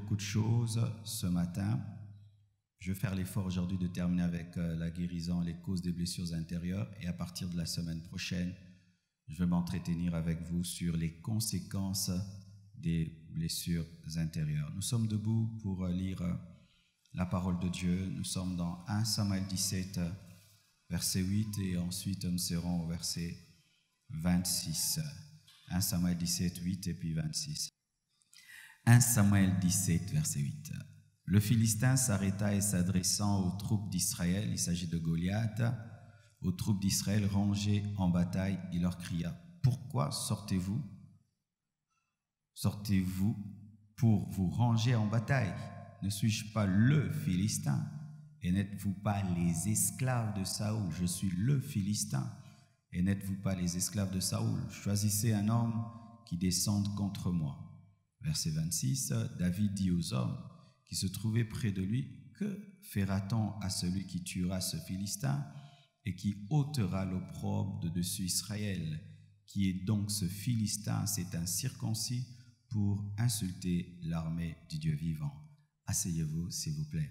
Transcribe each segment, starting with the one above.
beaucoup de choses ce matin. Je vais faire l'effort aujourd'hui de terminer avec la guérison, les causes des blessures intérieures. Et à partir de la semaine prochaine, je vais m'entretenir avec vous sur les conséquences des blessures intérieures. Nous sommes debout pour lire la parole de Dieu. Nous sommes dans 1 Samuel 17, verset 8, et ensuite nous serons au verset 26. 1 Samuel 17, 8 et puis 26. 1 Samuel 17, verset 8. Le Philistin s'arrêta et s'adressant aux troupes d'Israël, il s'agit de Goliath, aux troupes d'Israël rangées en bataille, il leur cria: pourquoi sortez-vous? Sortez-vous pour vous ranger en bataille? Ne suis-je pas le Philistin? Et n'êtes-vous pas les esclaves de Saoul? Je suis le Philistin. Et n'êtes-vous pas les esclaves de Saoul? Choisissez un homme qui descende contre moi. Verset 26, David dit aux hommes qui se trouvaient près de lui: que fera-t-on à celui qui tuera ce Philistin et qui ôtera l'opprobre de dessus Israël? Qui est donc ce Philistin? C'est un circoncis pour insulter l'armée du Dieu vivant. Asseyez-vous, s'il vous plaît.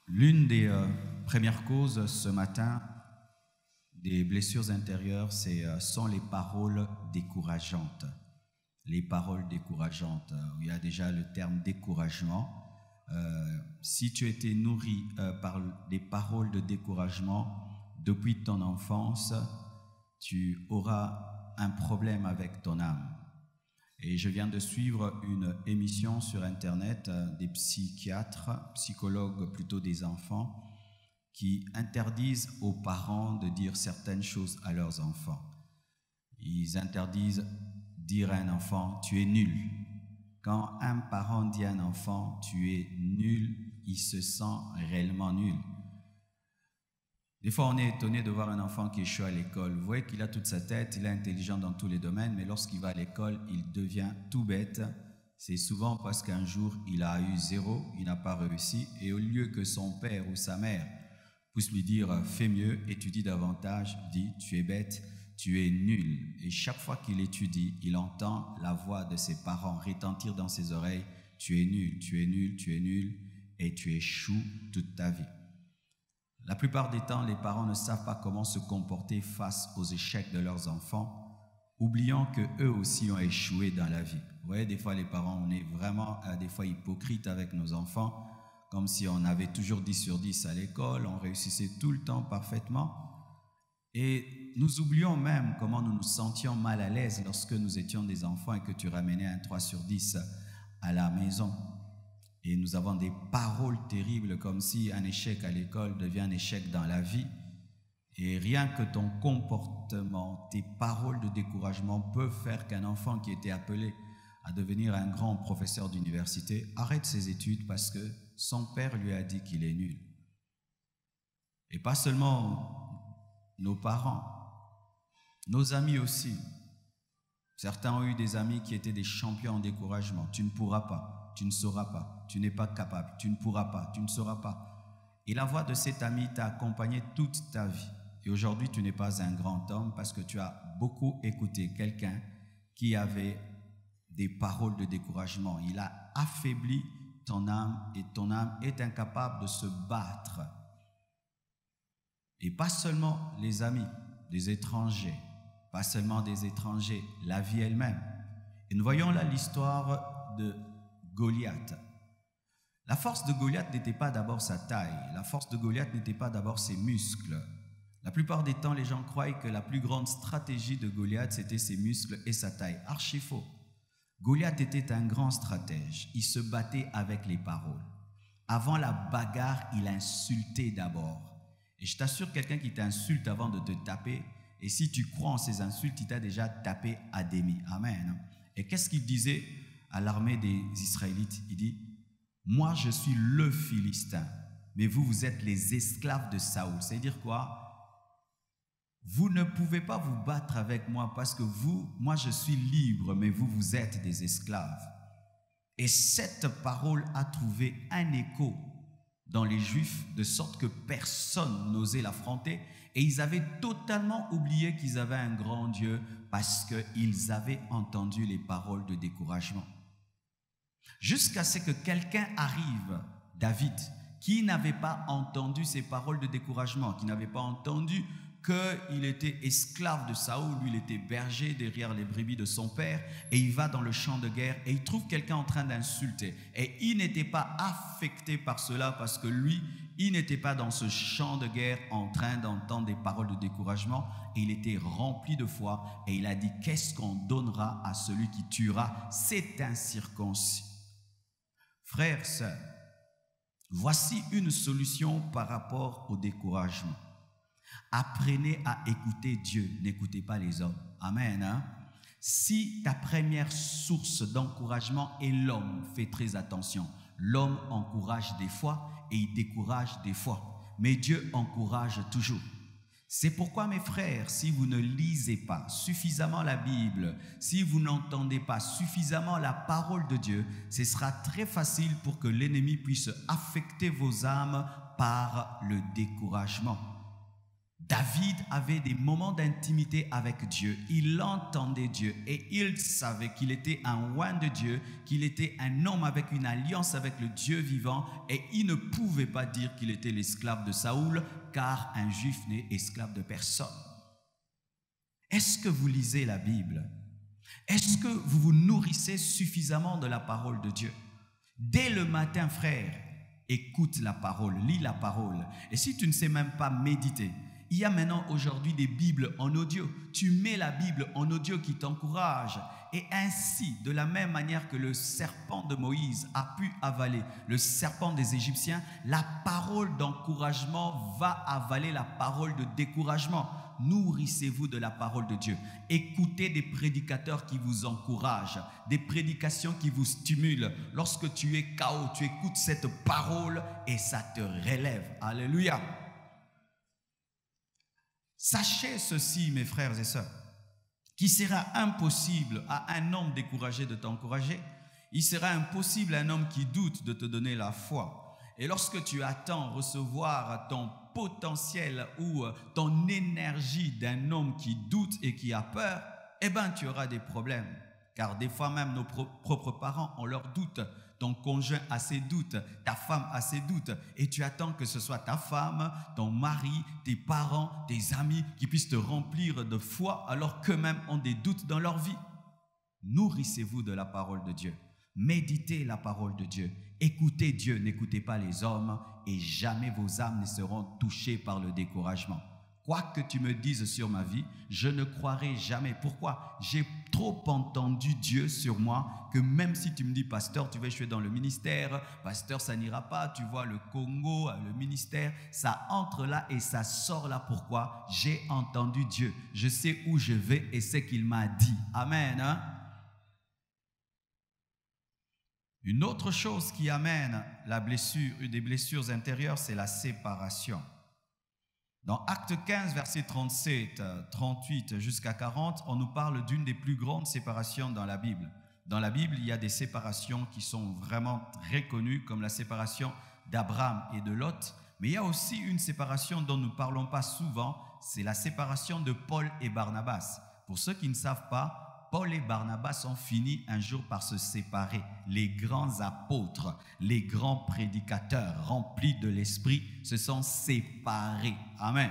L'une des premières causes ce matin des blessures intérieures, sont les paroles décourageantes. Les paroles décourageantes. Il y a déjà le terme découragement. Si tu étais nourri par des paroles de découragement depuis ton enfance, tu auras un problème avec ton âme. Et je viens de suivre une émission sur Internet des psychiatres, psychologues plutôt des enfants, qui interdisent aux parents de dire certaines choses à leurs enfants. Ils interdisent dire à un enfant: tu es nul. Quand un parent dit à un enfant: tu es nul, il se sent réellement nul. Des fois, on est étonné de voir un enfant qui échoue à l'école. Vous voyez qu'il a toute sa tête, il est intelligent dans tous les domaines, mais lorsqu'il va à l'école, il devient tout bête. C'est souvent parce qu'un jour, il a eu 0, il n'a pas réussi, et au lieu que son père ou sa mère puisse lui dire: fais mieux, étudie davantage, dit: tu es bête, tu es nul. Et chaque fois qu'il étudie, il entend la voix de ses parents retentir dans ses oreilles: tu es nul, tu es nul, tu es nul, et tu échoues toute ta vie. La plupart des temps, les parents ne savent pas comment se comporter face aux échecs de leurs enfants, oubliant qu'eux aussi ont échoué dans la vie. Vous voyez, des fois, les parents, on est vraiment des fois hypocrites avec nos enfants, comme si on avait toujours 10 sur 10 à l'école, on réussissait tout le temps parfaitement. Et nous oublions même comment nous nous sentions mal à l'aise lorsque nous étions des enfants et que tu ramenais un 3 sur 10 à la maison. Et nous avons des paroles terribles, comme si un échec à l'école devient un échec dans la vie. Et rien que ton comportement, tes paroles de découragement peuvent faire qu'un enfant qui était appelé à devenir un grand professeur d'université arrête ses études parce que son père lui a dit qu'il est nul. Et pas seulement nos parents, nos amis aussi. Certains ont eu des amis qui étaient des champions en découragement. Tu ne pourras pas, tu ne sauras pas, tu n'es pas capable, tu ne pourras pas, tu ne sauras pas. Et la voix de cet ami t'a accompagné toute ta vie. Et aujourd'hui, tu n'es pas un grand homme parce que tu as beaucoup écouté quelqu'un qui avait des paroles de découragement. Il a affaibli ton âme et ton âme est incapable de se battre. Et pas seulement les amis, des étrangers, pas seulement des étrangers, la vie elle-même. Et nous voyons là l'histoire de Goliath. La force de Goliath n'était pas d'abord sa taille, la force de Goliath n'était pas d'abord ses muscles. La plupart des temps, les gens croient que la plus grande stratégie de Goliath, c'était ses muscles et sa taille. Archi faux. Goliath était un grand stratège. Il se battait avec les paroles. Avant la bagarre, il insultait d'abord. Et je t'assure, quelqu'un qui t'insulte avant de te taper, et si tu crois en ces insultes, il t'a déjà tapé à demi. Amen. Et qu'est-ce qu'il disait à l'armée des Israélites? Il dit: moi, je suis le Philistin, mais vous, vous êtes les esclaves de Saoul. C'est-à-dire quoi? Vous ne pouvez pas vous battre avec moi parce que moi, je suis libre, mais vous, vous êtes des esclaves. Et cette parole a trouvé un écho dans les Juifs, de sorte que personne n'osait l'affronter. Et ils avaient totalement oublié qu'ils avaient un grand Dieu parce qu'ils avaient entendu les paroles de découragement. Jusqu'à ce que quelqu'un arrive, David, qui n'avait pas entendu ces paroles de découragement, qui n'avait pas entendu qu'il était esclave de Saoul, lui il était berger derrière les brebis de son père, et il va dans le champ de guerre et il trouve quelqu'un en train d'insulter. Et il n'était pas affecté par cela parce que lui, il n'était pas dans ce champ de guerre en train d'entendre des paroles de découragement, et il était rempli de foi et il a dit: qu'est-ce qu'on donnera à celui qui tuera cet incirconcis? Frères, sœurs, voici une solution par rapport au découragement. Apprenez à écouter Dieu, n'écoutez pas les hommes. Amen. Hein? Si ta première source d'encouragement est l'homme, fais très attention. L'homme encourage des fois et il décourage des fois. Mais Dieu encourage toujours. C'est pourquoi, mes frères, si vous ne lisez pas suffisamment la Bible, si vous n'entendez pas suffisamment la parole de Dieu, ce sera très facile pour que l'ennemi puisse affecter vos âmes par le découragement. David avait des moments d'intimité avec Dieu, il entendait Dieu et il savait qu'il était un oint de Dieu, qu'il était un homme avec une alliance avec le Dieu vivant, et il ne pouvait pas dire qu'il était l'esclave de Saoul, car un juif n'est esclave de personne. Est-ce que vous lisez la Bible? Est-ce que vous vous nourrissez suffisamment de la parole de Dieu? Dès le matin, frère, écoute la parole, lis la parole. Et si tu ne sais même pas méditer, il y a maintenant aujourd'hui des Bibles en audio. Tu mets la Bible en audio qui t'encourage. Et ainsi, de la même manière que le serpent de Moïse a pu avaler le serpent des Égyptiens, la parole d'encouragement va avaler la parole de découragement. Nourrissez-vous de la parole de Dieu. Écoutez des prédicateurs qui vous encouragent, des prédications qui vous stimulent. Lorsque tu es KO, tu écoutes cette parole et ça te relève. Alléluia. Sachez ceci, mes frères et sœurs, qu'il sera impossible à un homme découragé de t'encourager. Il sera impossible à un homme qui doute de te donner la foi. Et lorsque tu attends recevoir ton potentiel ou ton énergie d'un homme qui doute et qui a peur, eh bien tu auras des problèmes. Car des fois même nos propres parents ont leurs doutes. Ton conjoint a ses doutes, ta femme a ses doutes, et tu attends que ce soit ta femme, ton mari, tes parents, tes amis qui puissent te remplir de foi alors qu'eux-mêmes ont des doutes dans leur vie. Nourrissez-vous de la parole de Dieu. Méditez la parole de Dieu. Écoutez Dieu, n'écoutez pas les hommes, et jamais vos âmes ne seront touchées par le découragement. Quoi que tu me dises sur ma vie, je ne croirai jamais. Pourquoi? J'ai trop entendu Dieu sur moi que même si tu me dis, pasteur, tu vas échouer dans le ministère, pasteur, ça n'ira pas, tu vois le Congo, le ministère, ça entre là et ça sort là. Pourquoi? J'ai entendu Dieu. Je sais où je vais et ce qu'il m'a dit. Amen. Hein? Une autre chose qui amène la blessure, des blessures intérieures, c'est la séparation. Dans Actes 15, versets 37, 38 jusqu'à 40, on nous parle d'une des plus grandes séparations dans la Bible. Dans la Bible, il y a des séparations qui sont vraiment très connues, comme la séparation d'Abraham et de Lot. Mais il y a aussi une séparation dont nous ne parlons pas souvent, c'est la séparation de Paul et Barnabas. Pour ceux qui ne savent pas, Paul et Barnabas ont fini un jour par se séparer. Les grands apôtres, les grands prédicateurs remplis de l'Esprit se sont séparés. Amen.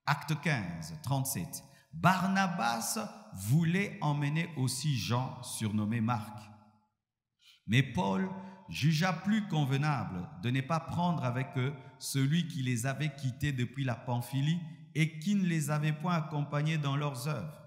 Acte 15, 37. Barnabas voulait emmener aussi Jean, surnommé Marc. Mais Paul jugea plus convenable de ne pas prendre avec eux celui qui les avait quittés depuis la Pamphylie et qui ne les avait point accompagnés dans leurs œuvres.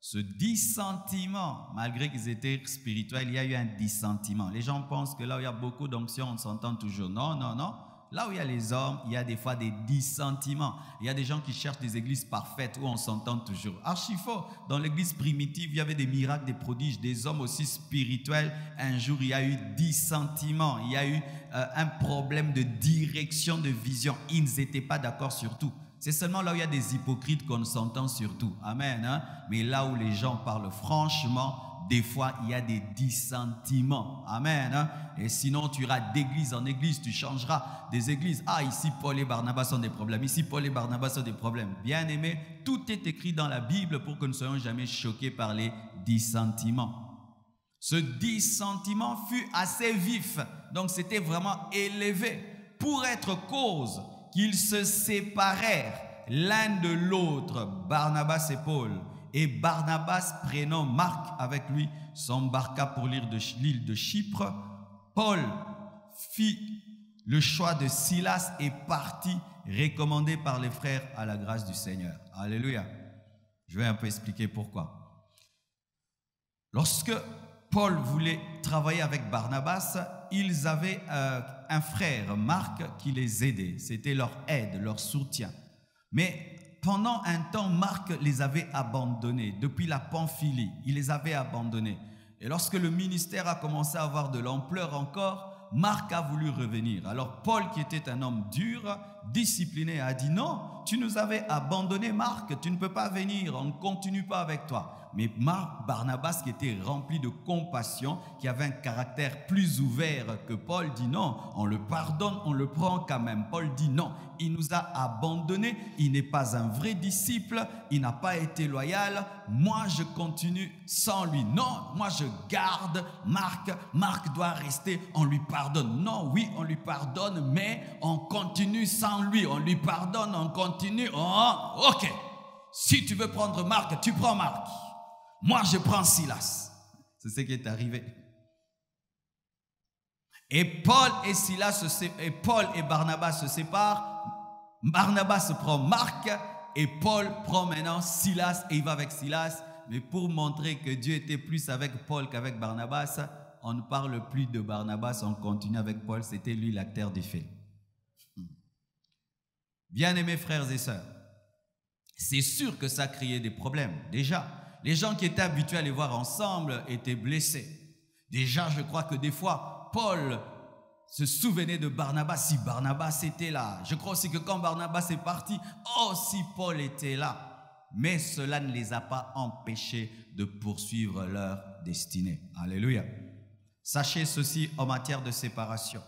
Ce dissentiment, malgré qu'ils étaient spirituels, il y a eu un dissentiment. Les gens pensent que là où il y a beaucoup d'onction, on s'entend toujours. Non, non, non. Là où il y a les hommes, il y a des fois des dissentiments. Il y a des gens qui cherchent des églises parfaites où on s'entend toujours. Archi faux. Dans l'église primitive, il y avait des miracles, des prodiges, des hommes aussi spirituels. Un jour, il y a eu dissentiment. Il y a eu un problème de direction, de vision. Ils n'étaient pas d'accord sur tout. C'est seulement là où il y a des hypocrites qu'on s'entend surtout. Amen. Hein? Mais là où les gens parlent franchement, des fois, il y a des dissentiments. Amen. Et sinon, tu iras d'église en église, tu changeras des églises. Ah, ici, Paul et Barnabas ont des problèmes. Ici, Paul et Barnabas ont des problèmes. Bien aimé, tout est écrit dans la Bible pour que nous ne soyons jamais choqués par les dissentiments. Ce dissentiment fut assez vif, donc c'était vraiment élevé pour être cause qu'ils se séparèrent l'un de l'autre, Barnabas et Paul. Et Barnabas, prenant Marc avec lui, s'embarqua pour l'île de Chypre. Paul fit le choix de Silas et partit, recommandé par les frères à la grâce du Seigneur. Alléluia. Je vais un peu expliquer pourquoi. Lorsque Paul voulait travailler avec Barnabas, ils avaient un frère, Marc, qui les aidait. C'était leur aide, leur soutien. Mais pendant un temps, Marc les avait abandonnés. Depuis la Pamphylie, il les avait abandonnés. Et lorsque le ministère a commencé à avoir de l'ampleur encore, Marc a voulu revenir. Alors Paul, qui était un homme dur, discipliné, a dit « Non, tu nous avais abandonné, Marc, tu ne peux pas venir, on ne continue pas avec toi. » Mais Barnabas, qui était rempli de compassion, qui avait un caractère plus ouvert que Paul, dit non, on le pardonne, on le prend quand même. Paul dit non, il nous a abandonnés, il n'est pas un vrai disciple, il n'a pas été loyal, moi je continue sans lui. Non, moi je garde Marc doit rester, on lui pardonne. Non, oui, on lui pardonne, mais on continue sans lui. On lui pardonne, on continue. Oh, ok, si tu veux prendre Marc, tu prends Marc. Moi, je prends Silas. C'est ce qui est arrivé. Et Paul et Barnabas se séparent. Barnabas prend Marc et Paul prend maintenant Silas et il va avec Silas. Mais pour montrer que Dieu était plus avec Paul qu'avec Barnabas, on ne parle plus de Barnabas, on continue avec Paul. C'était lui l'acteur des faits. Bien-aimés frères et sœurs, c'est sûr que ça créait des problèmes. Déjà, les gens qui étaient habitués à les voir ensemble étaient blessés. Déjà, je crois que des fois, Paul se souvenait de Barnabas si Barnabas était là. Je crois aussi que quand Barnabas est parti, oh, si Paul était là. Mais cela ne les a pas empêchés de poursuivre leur destinée. Alléluia. Sachez ceci en matière de séparation.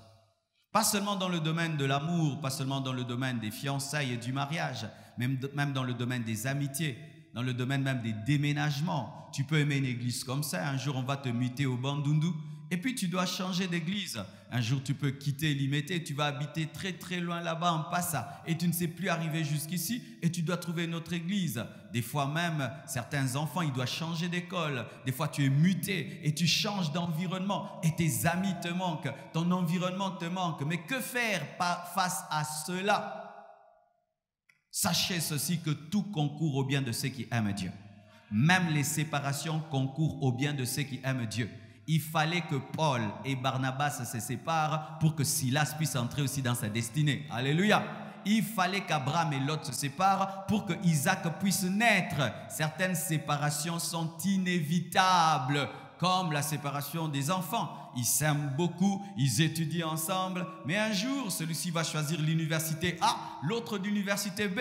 Pas seulement dans le domaine de l'amour, pas seulement dans le domaine des fiançailles et du mariage, même dans le domaine des amitiés, dans le domaine même des déménagements. Tu peux aimer une église comme ça, un jour on va te muter au Bandundu, et puis tu dois changer d'église. Un jour tu peux quitter Limete, tu vas habiter très très loin là-bas en Passa, et tu ne sais plus arriver jusqu'ici, et tu dois trouver une autre église. Des fois même, certains enfants, ils doivent changer d'école. Des fois tu es muté, et tu changes d'environnement, et tes amis te manquent, ton environnement te manque. Mais que faire face à cela? Sachez ceci, que tout concourt au bien de ceux qui aiment Dieu. Même les séparations concourent au bien de ceux qui aiment Dieu. Il fallait que Paul et Barnabas se séparent pour que Silas puisse entrer aussi dans sa destinée. Alléluia. Il fallait qu'Abraham et Lot se séparent pour que Isaac puisse naître. Certaines séparations sont inévitables, comme la séparation des enfants. Ils s'aiment beaucoup, ils étudient ensemble, mais un jour, celui-ci va choisir l'université A, l'autre l'université B.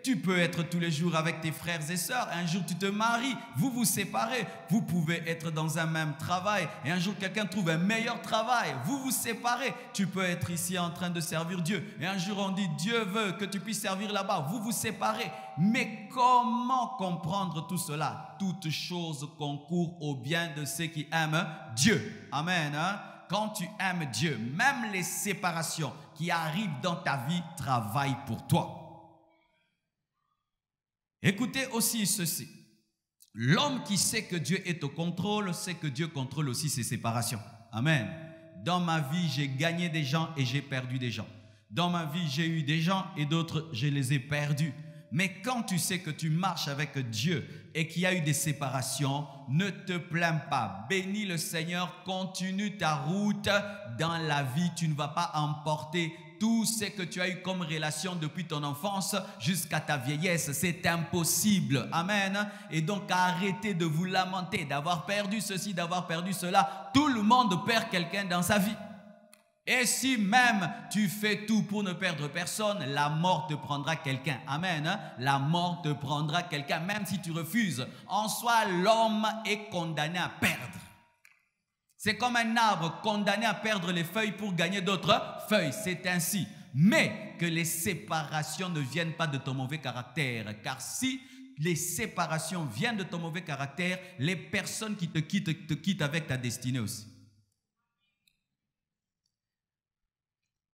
Tu peux être tous les jours avec tes frères et sœurs, un jour tu te maries, vous vous séparez, vous pouvez être dans un même travail, et un jour quelqu'un trouve un meilleur travail, vous vous séparez. Tu peux être ici en train de servir Dieu, et un jour on dit Dieu veut que tu puisses servir là-bas, vous vous séparez. Mais comment comprendre tout cela? Toute chose concourt au bien de ceux qui aiment Dieu. Amen. Quand tu aimes Dieu, même les séparations qui arrivent dans ta vie travaillent pour toi. Écoutez aussi ceci. L'homme qui sait que Dieu est au contrôle, sait que Dieu contrôle aussi ses séparations. Amen. Dans ma vie, j'ai gagné des gens et j'ai perdu des gens. Dans ma vie, j'ai eu des gens et d'autres, je les ai perdus. Mais quand tu sais que tu marches avec Dieu et qu'il y a eu des séparations, ne te plains pas. Bénis le Seigneur, continue ta route dans la vie. Tu ne vas pas emporter tout ce que tu as eu comme relation depuis ton enfance jusqu'à ta vieillesse. C'est impossible. Amen. Et donc arrêtez de vous lamenter, d'avoir perdu ceci, d'avoir perdu cela. Tout le monde perd quelqu'un dans sa vie. Et si même tu fais tout pour ne perdre personne, la mort te prendra quelqu'un. Amen. Hein? La mort te prendra quelqu'un, même si tu refuses. En soi, l'homme est condamné à perdre. C'est comme un arbre condamné à perdre les feuilles pour gagner d'autres feuilles. C'est ainsi. Mais que les séparations ne viennent pas de ton mauvais caractère. Car si les séparations viennent de ton mauvais caractère, les personnes qui te quittent avec ta destinée aussi.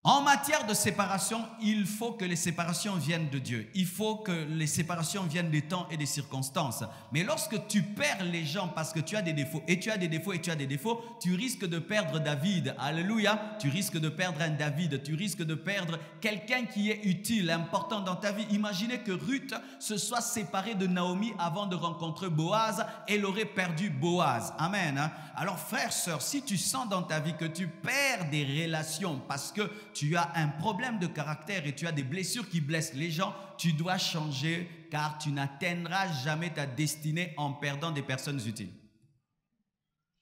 En matière de séparation, il faut que les séparations viennent de Dieu. Il faut que les séparations viennent des temps et des circonstances. Mais lorsque tu perds les gens parce que tu as des défauts, et tu as des défauts, et tu as des défauts, tu risques de perdre David. Alléluia. Tu risques de perdre un David. Tu risques de perdre quelqu'un qui est utile, important dans ta vie. Imaginez que Ruth se soit séparée de Naomi avant de rencontrer Boaz. Elle aurait perdu Boaz. Amen. Alors frères, sœurs, si tu sens dans ta vie que tu perds des relations parce que tu as un problème de caractère et tu as des blessures qui blessent les gens, tu dois changer car tu n'atteindras jamais ta destinée en perdant des personnes utiles.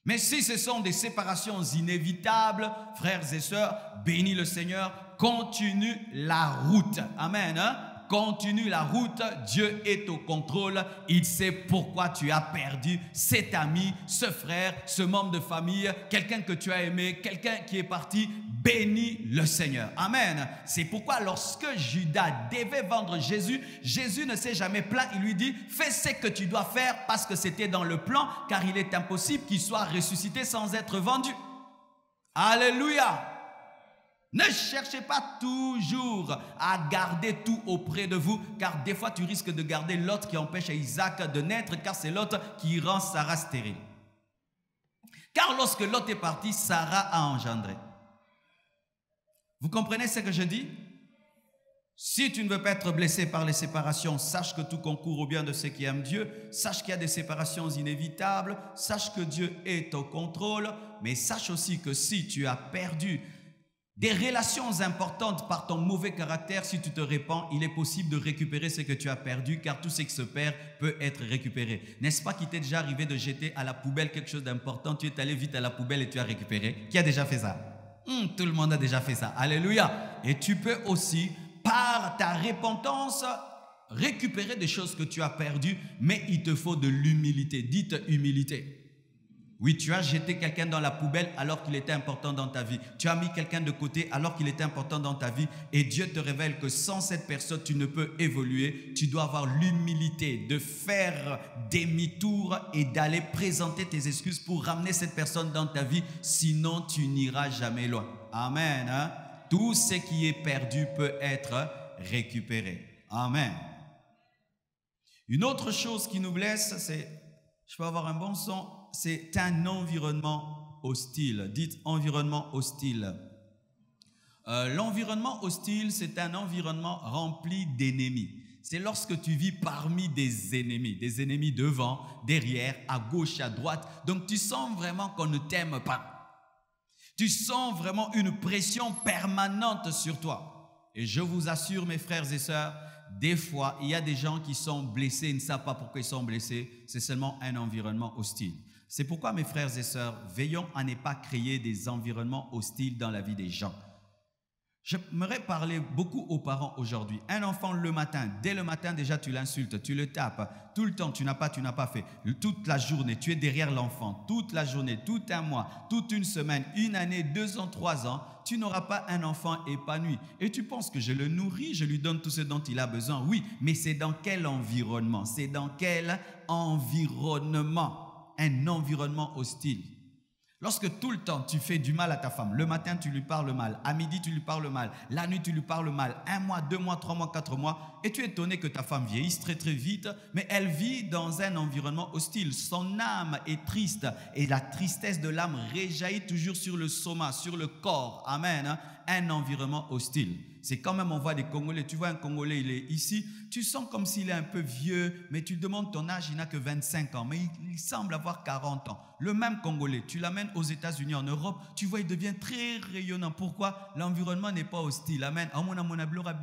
Mais si ce sont des séparations inévitables, frères et sœurs, bénis le Seigneur, continue la route. Amen. Hein? Continue la route, Dieu est au contrôle, il sait pourquoi tu as perdu cet ami, ce frère, ce membre de famille, quelqu'un que tu as aimé, quelqu'un qui est parti, bénis le Seigneur. Amen. C'est pourquoi lorsque Judas devait vendre Jésus, Jésus ne s'est jamais plaint, il lui dit, fais ce que tu dois faire parce que c'était dans le plan, car il est impossible qu'il soit ressuscité sans être vendu. Alléluia. Ne cherchez pas toujours à garder tout auprès de vous, car des fois tu risques de garder l'autre qui empêche Isaac de naître, car c'est l'autre qui rend Sarah stérile. Car lorsque Lot est parti, Sarah a engendré. Vous comprenez ce que je dis? Si tu ne veux pas être blessé par les séparations, sache que tout concourt au bien de ceux qui aiment Dieu, sache qu'il y a des séparations inévitables, sache que Dieu est au contrôle, mais sache aussi que si tu as perdu des relations importantes par ton mauvais caractère, si tu te répands, il est possible de récupérer ce que tu as perdu, car tout ce qui se perd peut être récupéré. N'est-ce pas qu'il t'est déjà arrivé de jeter à la poubelle quelque chose d'important, tu es allé vite à la poubelle et tu as récupéré? Qui a déjà fait ça? Tout le monde a déjà fait ça. Alléluia. Et tu peux aussi, par ta repentance, récupérer des choses que tu as perdues, mais il te faut de l'humilité. Dites humilité. Oui, tu as jeté quelqu'un dans la poubelle alors qu'il était important dans ta vie. Tu as mis quelqu'un de côté alors qu'il était important dans ta vie. Et Dieu te révèle que sans cette personne, tu ne peux évoluer. Tu dois avoir l'humilité de faire demi-tour et d'aller présenter tes excuses pour ramener cette personne dans ta vie. Sinon, tu n'iras jamais loin. Amen. Hein? Tout ce qui est perdu peut être récupéré. Amen. Une autre chose qui nous blesse, c'est, je peux avoir un bon son, c'est un environnement hostile. Dites environnement hostile. L'environnement hostile, c'est un environnement rempli d'ennemis. C'est lorsque tu vis parmi des ennemis devant, derrière, à gauche, à droite. Donc tu sens vraiment qu'on ne t'aime pas. Tu sens vraiment une pression permanente sur toi. Et je vous assure, mes frères et sœurs, des fois, il y a des gens qui sont blessés, ils ne savent pas pourquoi ils sont blessés. C'est seulement un environnement hostile. C'est pourquoi, mes frères et sœurs, veillons à ne pas créer des environnements hostiles dans la vie des gens. J'aimerais parler beaucoup aux parents aujourd'hui. Un enfant le matin, dès le matin déjà tu l'insultes, tu le tapes. Tout le temps, tu n'as pas fait. Toute la journée, tu es derrière l'enfant. Toute la journée, tout un mois, toute une semaine, une année, 2 ans, 3 ans, tu n'auras pas un enfant épanoui. Et tu penses que je le nourris, je lui donne tout ce dont il a besoin. Oui, mais c'est dans quel environnement? C'est dans quel environnement? Un environnement hostile. Lorsque tout le temps tu fais du mal à ta femme, le matin tu lui parles mal, à midi tu lui parles mal, la nuit tu lui parles mal, 1 mois, 2 mois, 3 mois, 4 mois, et tu es étonné que ta femme vieillisse très très vite, mais elle vit dans un environnement hostile. Son âme est triste et la tristesse de l'âme réjaillit toujours sur le soma, sur le corps. Amen. Un environnement hostile. C'est quand même, on voit des Congolais, tu vois un Congolais, il est ici, tu sens comme s'il est un peu vieux, mais tu lui demandes ton âge, il n'a que 25 ans, mais il semble avoir 40 ans. Le même Congolais, tu l'amènes aux États-Unis, en Europe, tu vois, il devient très rayonnant. Pourquoi? L'environnement n'est pas hostile. Amen.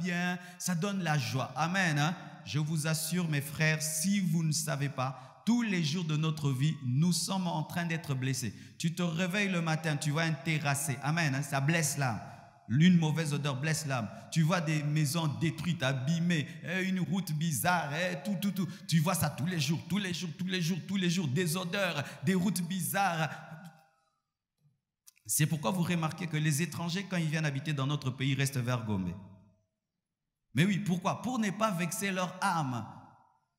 Bien, ça donne la joie. Amen. Je vous assure, mes frères, si vous ne savez pas, tous les jours de notre vie, nous sommes en train d'être blessés. Tu te réveilles le matin, tu vois un terrassé. Amen, ça blesse l'âme. Une mauvaise odeur blesse l'âme. Tu vois des maisons détruites, abîmées, une route bizarre, tout. Tu vois ça tous les jours, des odeurs, des routes bizarres. C'est pourquoi vous remarquez que les étrangers, quand ils viennent habiter dans notre pays, restent vers Gombe. Mais oui, pourquoi? Pour ne pas vexer leur âme.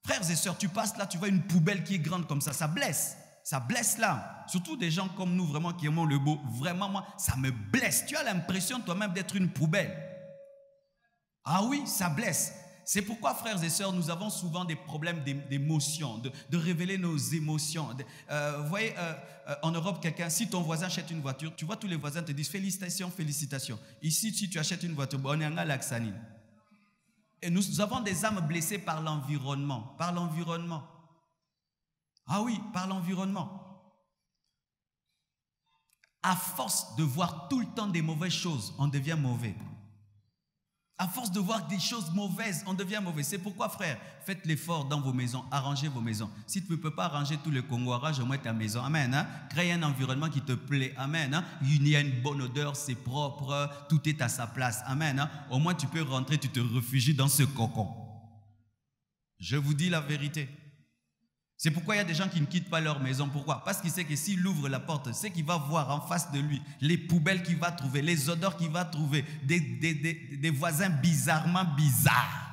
Frères et sœurs, tu passes là, tu vois une poubelle qui est grande comme ça blesse. Ça blesse l'âme. Surtout des gens comme nous, vraiment, qui aimons le beau. Vraiment, moi, ça me blesse. Tu as l'impression toi-même d'être une poubelle. Ah oui, ça blesse. C'est pourquoi, frères et sœurs, nous avons souvent des problèmes d'émotions, de révéler nos émotions. Vous voyez, en Europe, si ton voisin achète une voiture, tu vois, tous les voisins te disent félicitations, félicitations. Ici, si tu achètes une voiture, on est en Alaxani. Et nous avons des âmes blessées par l'environnement. Par l'environnement. Ah oui, par l'environnement. À force de voir tout le temps des mauvaises choses, on devient mauvais. À force de voir des choses mauvaises, on devient mauvais. C'est pourquoi, frère, faites l'effort dans vos maisons, arrangez vos maisons. Si tu ne peux pas arranger tout le Congo, arrange au moins ta maison. Amen. Hein? Crée un environnement qui te plaît. Amen. Hein? Il y a une bonne odeur, c'est propre, tout est à sa place. Amen. Hein? Au moins, tu peux rentrer, tu te réfugies dans ce cocon. Je vous dis la vérité. C'est pourquoi il y a des gens qui ne quittent pas leur maison. Pourquoi? Parce qu'il sait que s'il ouvre la porte, c'est qu'il va voir en face de lui les poubelles qu'il va trouver, les odeurs qu'il va trouver, des voisins bizarrement bizarres.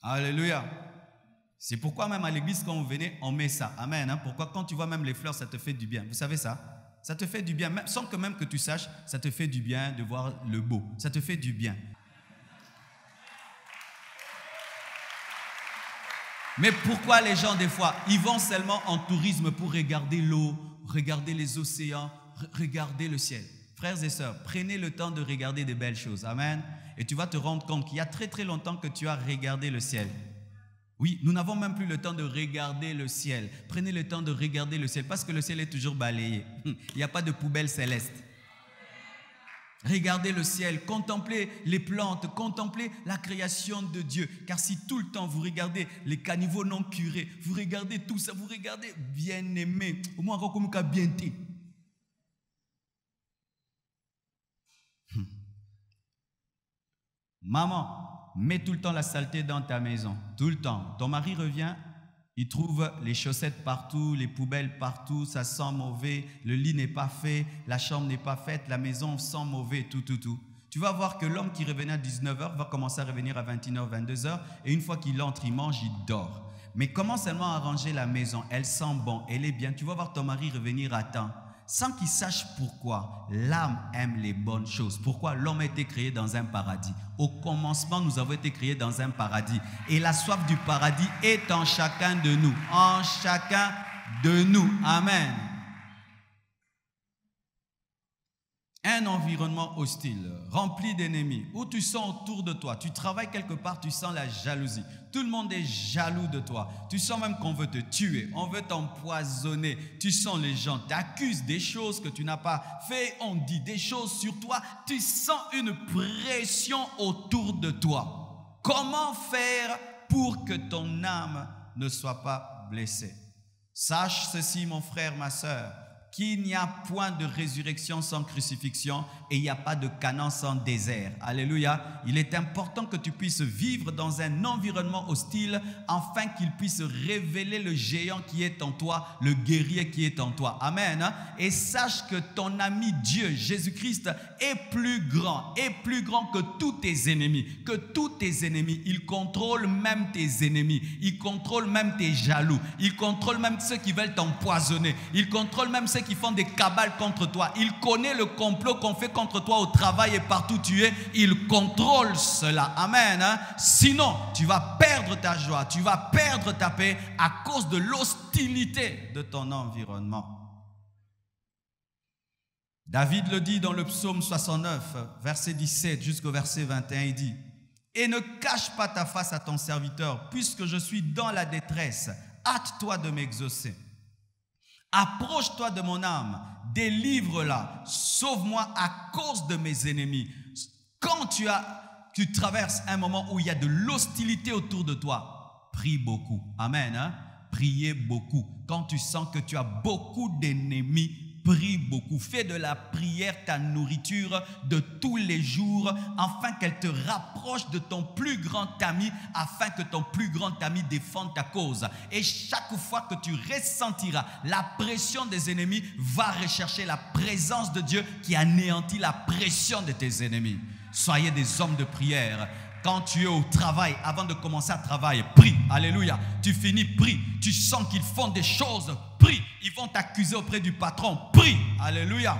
Alléluia. C'est pourquoi même à l'église, quand vous venez, on met ça. Amen. Hein? Pourquoi? Quand tu vois même les fleurs, ça te fait du bien. Vous savez ça? Ça te fait du bien. Même, sans que même que tu saches, ça te fait du bien de voir le beau. Ça te fait du bien. Mais pourquoi les gens, des fois, ils vont seulement en tourisme pour regarder l'eau, regarder les océans, regarder le ciel? Frères et sœurs, prenez le temps de regarder des belles choses. Amen. Et tu vas te rendre compte qu'il y a très très longtemps que tu as regardé le ciel. Oui, nous n'avons même plus le temps de regarder le ciel. Prenez le temps de regarder le ciel parce que le ciel est toujours balayé. Il n'y a pas de poubelle céleste. Regardez le ciel, contemplez les plantes, contemplez la création de Dieu. Car si tout le temps vous regardez les caniveaux non curés, vous regardez tout ça, vous regardez bien-aimé, au moins comme bien été. Maman, mets tout le temps la saleté dans ta maison, tout le temps. Ton mari revient, il trouve les chaussettes partout, les poubelles partout, ça sent mauvais, le lit n'est pas fait, la chambre n'est pas faite, la maison sent mauvais, tout. Tu vas voir que l'homme qui revenait à 19h va commencer à revenir à 21h, 22h, et une fois qu'il entre, il mange, il dort. Mais commence seulement à ranger la maison, elle sent bon, elle est bien. Tu vas voir ton mari revenir à temps, sans qu'il sache pourquoi. L'âme aime les bonnes choses. Pourquoi? L'homme a été créé dans un paradis. Au commencement, nous avons été créés dans un paradis. Et la soif du paradis est en chacun de nous. En chacun de nous. Amen. Un environnement hostile, rempli d'ennemis, où tu sens autour de toi, tu travailles quelque part, tu sens la jalousie. Tout le monde est jaloux de toi. Tu sens même qu'on veut te tuer, on veut t'empoisonner. Tu sens les gens t'accusent des choses que tu n'as pas fait, on dit des choses sur toi. Tu sens une pression autour de toi. Comment faire pour que ton âme ne soit pas blessée? Sache ceci, mon frère, ma sœur, qu'il n'y a point de résurrection sans crucifixion et il n'y a pas de Canaan sans désert. Alléluia. Il est important que tu puisses vivre dans un environnement hostile afin qu'il puisse révéler le géant qui est en toi, le guerrier qui est en toi. Amen. Et sache que ton ami Dieu, Jésus-Christ, est plus grand que tous tes ennemis. Que tous tes ennemis, il contrôle même tes ennemis. Il contrôle même tes jaloux. Il contrôle même ceux qui veulent t'empoisonner. Il contrôle même ceux qui font des cabales contre toi. Il connaît le complot qu'on fait contre toi au travail et partout où tu es. Il contrôle cela. Amen. Sinon, tu vas perdre ta joie, tu vas perdre ta paix à cause de l'hostilité de ton environnement. David le dit dans le psaume 69, verset 17 jusqu'au verset 21, il dit: et ne cache pas ta face à ton serviteur, puisque je suis dans la détresse. Hâte-toi de m'exaucer. Approche-toi de mon âme, délivre-la, sauve-moi à cause de mes ennemis. Quand tu tu traverses un moment où il y a de l'hostilité autour de toi, prie beaucoup. Amen. Hein? Priez beaucoup. Quand tu sens que tu as beaucoup d'ennemis, prie beaucoup. Fais de la prière ta nourriture de tous les jours, afin qu'elle te rapproche de ton plus grand ami, afin que ton plus grand ami défende ta cause. Et chaque fois que tu ressentiras la pression des ennemis, va rechercher la présence de Dieu qui anéantit la pression de tes ennemis. Soyez des hommes de prière. Quand tu es au travail, avant de commencer à travailler, prie. Alléluia. Tu finis, prie. Tu sens qu'ils font des choses, prie. Ils vont t'accuser auprès du patron, prie. Alléluia.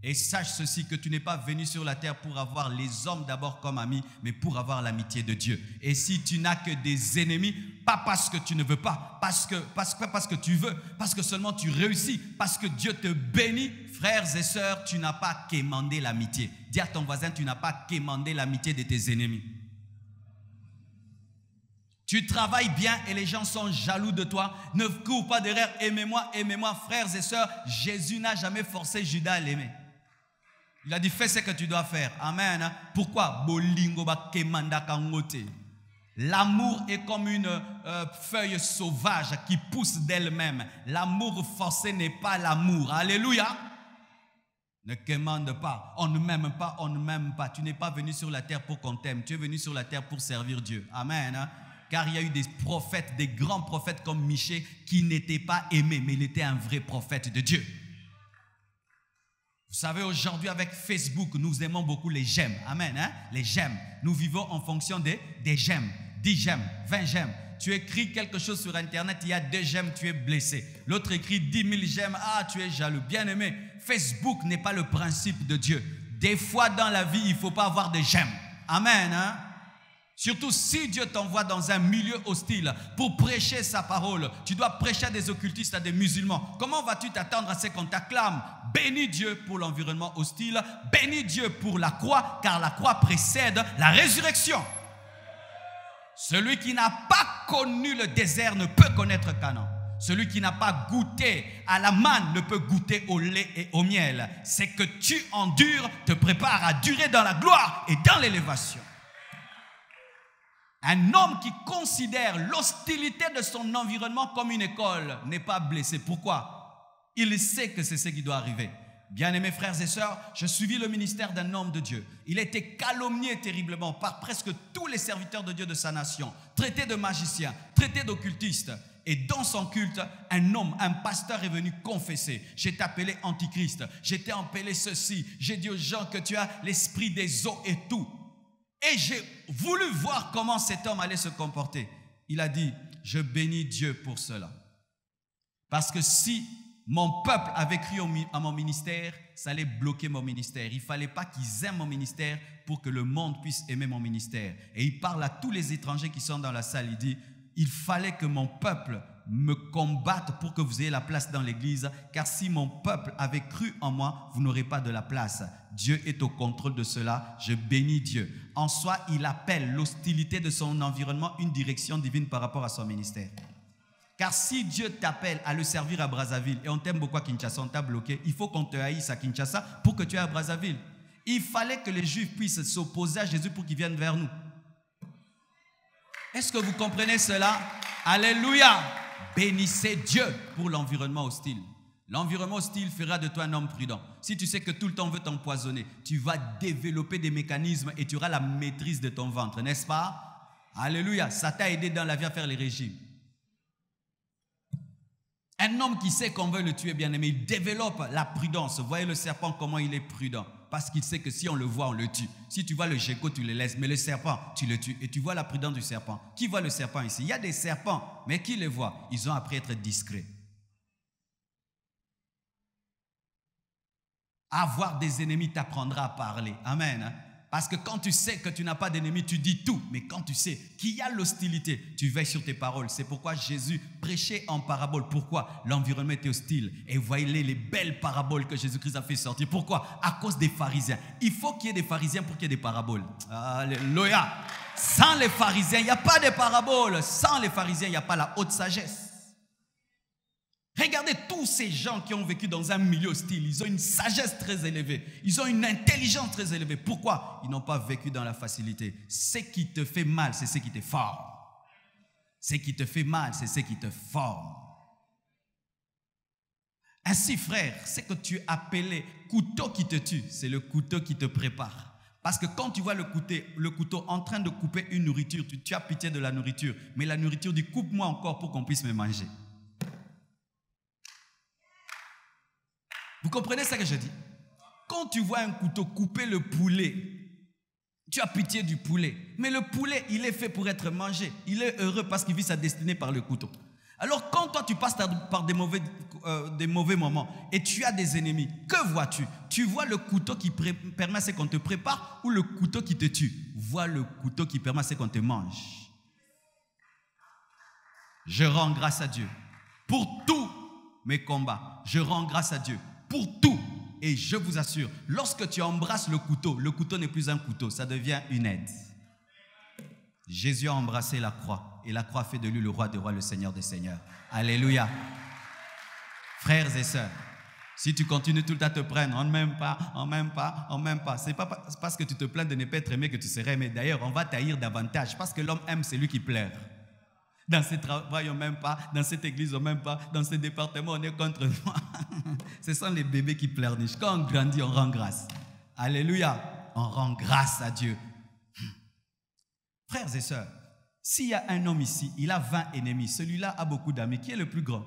Et sache ceci, que tu n'es pas venu sur la terre pour avoir les hommes d'abord comme amis, mais pour avoir l'amitié de Dieu. Et si tu n'as que des ennemis, pas parce que tu ne veux pas, parce que tu veux, parce que seulement tu réussis, parce que Dieu te bénit, frères et sœurs, tu n'as pas quémandé l'amitié. Dis à ton voisin, tu n'as pas quémandé l'amitié de tes ennemis. Tu travailles bien et les gens sont jaloux de toi. Ne cours pas derrière, aimez-moi, aimez-moi, frères et sœurs. Jésus n'a jamais forcé Judas à l'aimer. Il a dit, fais ce que tu dois faire. Amen. Pourquoi? L'amour est comme une feuille sauvage qui pousse d'elle-même. L'amour forcé n'est pas l'amour. Alléluia. Ne quémande pas. On ne m'aime pas, on ne m'aime pas. Tu n'es pas venu sur la terre pour qu'on t'aime. Tu es venu sur la terre pour servir Dieu. Amen. Car il y a eu des prophètes, des grands prophètes comme Michée qui n'étaient pas aimés, mais il était un vrai prophète de Dieu. Vous savez, aujourd'hui avec Facebook, nous aimons beaucoup les j'aime. Amen. Hein? Les j'aime. Nous vivons en fonction des j'aime. 10 j'aime, 20 j'aime. Tu écris quelque chose sur Internet, il y a 2 j'aime, tu es blessé. L'autre écrit 10 000 j'aime, ah, tu es jaloux. Bien aimé, Facebook n'est pas le principe de Dieu. Des fois dans la vie, il ne faut pas avoir de j'aime. Amen. Hein? Surtout si Dieu t'envoie dans un milieu hostile pour prêcher sa parole. Tu dois prêcher à des occultistes, à des musulmans. Comment vas-tu t'attendre à ce qu'on t'acclame? Bénis Dieu pour l'environnement hostile. Bénis Dieu pour la croix, car la croix précède la résurrection. Celui qui n'a pas connu le désert ne peut connaître Canaan. Celui qui n'a pas goûté à la manne ne peut goûter au lait et au miel. C'est que tu endures te prépare à durer dans la gloire et dans l'élévation. Un homme qui considère l'hostilité de son environnement comme une école n'est pas blessé. Pourquoi? Il sait que c'est ce qui doit arriver. Bien-aimés frères et sœurs, je suivis le ministère d'un homme de Dieu. Il a été calomnié terriblement par presque tous les serviteurs de Dieu de sa nation, traité de magicien, traité d'occultiste. Et dans son culte, un homme, un pasteur est venu confesser. J'ai été appelé antichrist, j'ai été appelé ceci, j'ai dit aux gens que tu as l'esprit des eaux et tout. Et j'ai voulu voir comment cet homme allait se comporter. Il a dit, je bénis Dieu pour cela. Parce que si mon peuple avait cru à mon ministère, ça allait bloquer mon ministère. Il ne fallait pas qu'ils aiment mon ministère pour que le monde puisse aimer mon ministère. Et il parle à tous les étrangers qui sont dans la salle. Il dit, il fallait que mon peuple me combatte pour que vous ayez la place dans l'église. Car si mon peuple avait cru en moi, vous n'aurez pas de la place. Dieu est au contrôle de cela. Je bénis Dieu. En soi, il appelle l'hostilité de son environnement une direction divine par rapport à son ministère. Car si Dieu t'appelle à le servir à Brazzaville, et on t'aime beaucoup à Kinshasa, on t'a bloqué, il faut qu'on te haïsse à Kinshasa pour que tu ailles à Brazzaville. Il fallait que les Juifs puissent s'opposer à Jésus pour qu'ils viennent vers nous. Est-ce que vous comprenez cela? Alléluia! Bénissez Dieu pour l'environnement hostile. L'environnement hostile fera de toi un homme prudent. Si tu sais que tout le temps on veut t'empoisonner, tu vas développer des mécanismes et tu auras la maîtrise de ton ventre, n'est-ce pas? Alléluia! Ça t'a aidé dans la vie à faire les régimes. Un homme qui sait qu'on veut le tuer, bien aimé, il développe la prudence. Voyez le serpent, comment il est prudent. Parce qu'il sait que si on le voit, on le tue. Si tu vois le gecko, tu le laisses. Mais le serpent, tu le tues. Et tu vois la prudence du serpent. Qui voit le serpent ici? Il y a des serpents, mais qui les voit? Ils ont appris à être discrets. Avoir des ennemis t'apprendra à parler. Amen. Parce que quand tu sais que tu n'as pas d'ennemis, tu dis tout. Mais quand tu sais qu'il y a l'hostilité, tu veilles sur tes paroles. C'est pourquoi Jésus prêchait en parabole. Pourquoi? L'environnement était hostile. Et voyez les belles paraboles que Jésus-Christ a fait sortir. Pourquoi? À cause des pharisiens. Il faut qu'il y ait des pharisiens pour qu'il y ait des paraboles. Alléluia. Sans les pharisiens, il n'y a pas de paraboles. Sans les pharisiens, il n'y a pas la haute sagesse. Regardez tous ces gens qui ont vécu dans un milieu hostile. Ils ont une sagesse très élevée. Ils ont une intelligence très élevée. Pourquoi? Ils n'ont pas vécu dans la facilité. Ce qui te fait mal, c'est ce qui te forme. Ce qui te fait mal, c'est ce qui te forme. Ainsi, frère, ce que tu appelais couteau qui te tue, c'est le couteau qui te prépare. Parce que quand tu vois le couteau en train de couper une nourriture, tu as pitié de la nourriture. Mais la nourriture dit, coupe-moi encore pour qu'on puisse me manger. Vous comprenez ce que je dis? Quand tu vois un couteau couper le poulet, tu as pitié du poulet. Mais le poulet, il est fait pour être mangé. Il est heureux parce qu'il vit sa destinée par le couteau. Alors quand toi, tu passes par des mauvais moments et tu as des ennemis, que vois-tu? Tu vois le couteau qui permet à ce qu'on te prépare ou le couteau qui te tue? Vois le couteau qui permet à ce qu'on te mange. Je rends grâce à Dieu pour tous mes combats. Je rends grâce à Dieu pour tout. Et je vous assure, lorsque tu embrasses le couteau n'est plus un couteau, ça devient une aide. Jésus a embrassé la croix et la croix fait de lui le roi des rois, le Seigneur des seigneurs. Alléluia. Frères et sœurs, si tu continues tout le temps à te prendre, on ne m'aime pas, on ne m'aime pas, on ne m'aime pas. Ce n'est pas parce que tu te plains de ne pas être aimé que tu serais aimé. D'ailleurs, on va t'haïr davantage parce que l'homme aime celui qui pleure. Dans ce travail, on ne m'aime pas. Dans cette église, on ne m'aime pas. Dans ce département, on est contre moi. Ce sont les bébés qui pleurnichent. Quand on grandit, on rend grâce. Alléluia. On rend grâce à Dieu. Frères et sœurs, s'il y a un homme ici, il a 20 ennemis. Celui-là a beaucoup d'amis. Qui est le plus grand?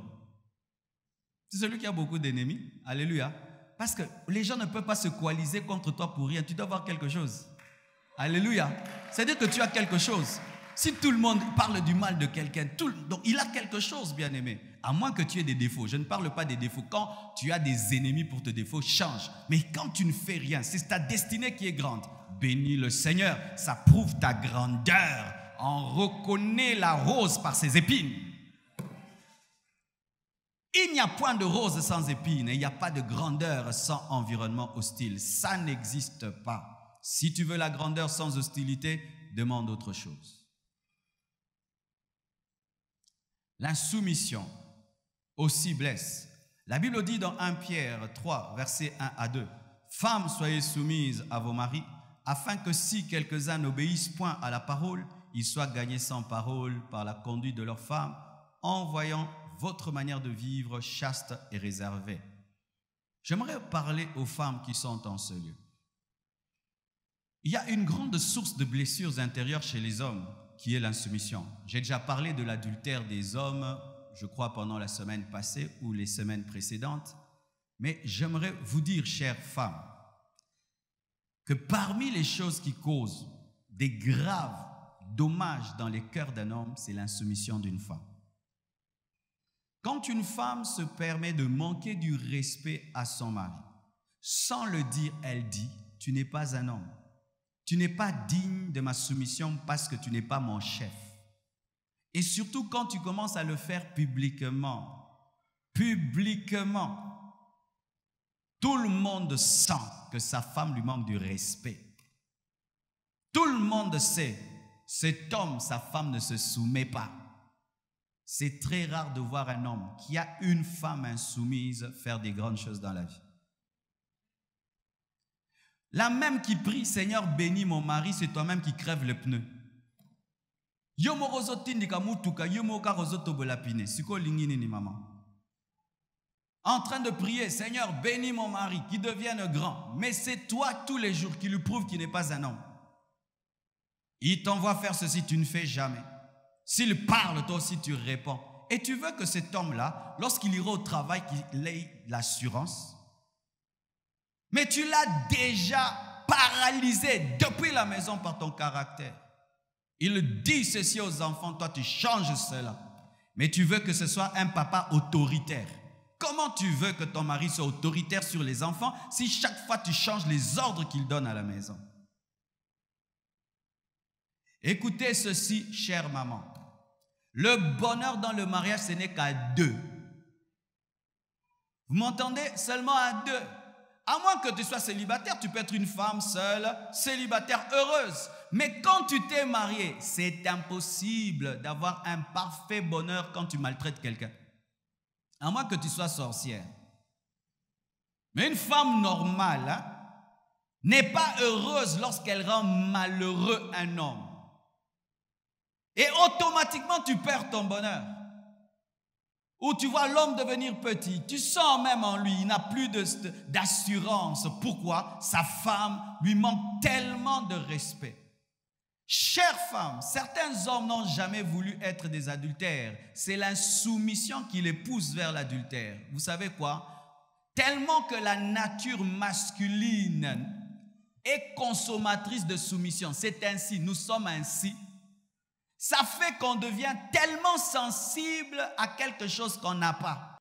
C'est celui qui a beaucoup d'ennemis. Alléluia. Parce que les gens ne peuvent pas se coaliser contre toi pour rien. Tu dois avoir quelque chose. Alléluia. C'est-à-dire que tu as quelque chose. Si tout le monde parle du mal de quelqu'un, donc il a quelque chose, bien-aimé. À moins que tu aies des défauts. Je ne parle pas des défauts. Quand tu as des ennemis pour tes défauts, change. Mais quand tu ne fais rien, c'est ta destinée qui est grande. Bénis le Seigneur. Ça prouve ta grandeur. On reconnaît la rose par ses épines. Il n'y a point de rose sans épines. Et il n'y a pas de grandeur sans environnement hostile. Ça n'existe pas. Si tu veux la grandeur sans hostilité, demande autre chose. L'insoumission aussi blesse. La Bible dit dans 1 Pierre 3, versets 1 à 2, « Femmes, soyez soumises à vos maris, afin que si quelques-uns n'obéissent point à la parole, ils soient gagnés sans parole par la conduite de leurs femmes, en voyant votre manière de vivre chaste et réservée. » J'aimerais parler aux femmes qui sont en ce lieu. Il y a une grande source de blessures intérieures chez les hommes, qui est l'insoumission. J'ai déjà parlé de l'adultère des hommes, je crois pendant la semaine passée ou les semaines précédentes, mais j'aimerais vous dire, chères femmes, que parmi les choses qui causent des graves dommages dans les cœurs d'un homme, c'est l'insoumission d'une femme. Quand une femme se permet de manquer du respect à son mari, sans le dire, elle dit, tu n'es pas un homme. Tu n'es pas digne de ma soumission parce que tu n'es pas mon chef. Et surtout quand tu commences à le faire publiquement, tout le monde sent que sa femme lui manque du respect. Tout le monde sait, cet homme, sa femme ne se soumet pas. C'est très rare de voir un homme qui a une femme insoumise faire des grandes choses dans la vie. La même qui prie, Seigneur, bénis mon mari, c'est toi-même qui crèves le pneu. En train de prier, Seigneur, bénis mon mari, qui devienne grand. Mais c'est toi tous les jours qui lui prouve qu'il n'est pas un homme. Il t'envoie faire ceci, tu ne fais jamais. S'il parle, toi aussi tu réponds. Et tu veux que cet homme-là, lorsqu'il ira au travail, qu'il ait l'assurance. Mais tu l'as déjà paralysé depuis la maison par ton caractère. Il dit ceci aux enfants, toi tu changes cela. Mais tu veux que ce soit un papa autoritaire. Comment tu veux que ton mari soit autoritaire sur les enfants si chaque fois tu changes les ordres qu'il donne à la maison? Écoutez ceci, chère maman. Le bonheur dans le mariage, ce n'est qu'à deux. Vous m'entendez? Seulement à deux. À moins que tu sois célibataire, tu peux être une femme seule, célibataire heureuse. Mais quand tu t'es marié, c'est impossible d'avoir un parfait bonheur quand tu maltraites quelqu'un. À moins que tu sois sorcière. Mais une femme normale, hein, n'est pas heureuse lorsqu'elle rend malheureux un homme. Et automatiquement, tu perds ton bonheur. Ou tu vois l'homme devenir petit, tu sens même en lui, il n'a plus d'assurance. Pourquoi? Sa femme lui manque tellement de respect. Chères femmes, certains hommes n'ont jamais voulu être des adultères. C'est l'insoumission qui les pousse vers l'adultère. Vous savez quoi? Tellement que la nature masculine est consommatrice de soumission. C'est ainsi, nous sommes ainsi. Ça fait qu'on devient tellement sensible à quelque chose qu'on n'a pas.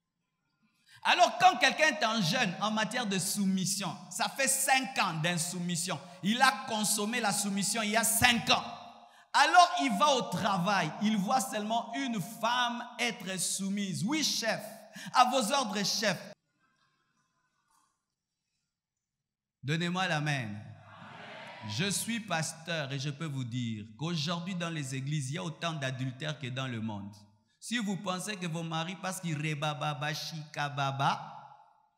Alors quand quelqu'un est un jeune en matière de soumission, ça fait 5 ans d'insoumission. Il a consommé la soumission il y a 5 ans. Alors il va au travail, il voit seulement une femme être soumise. Oui, chef, à vos ordres, chef. Donnez-moi l'amen. Je suis pasteur et je peux vous dire qu'aujourd'hui dans les églises, il y a autant d'adultères que dans le monde. Si vous pensez que vos maris, parce qu'ils rebababa, chikababa,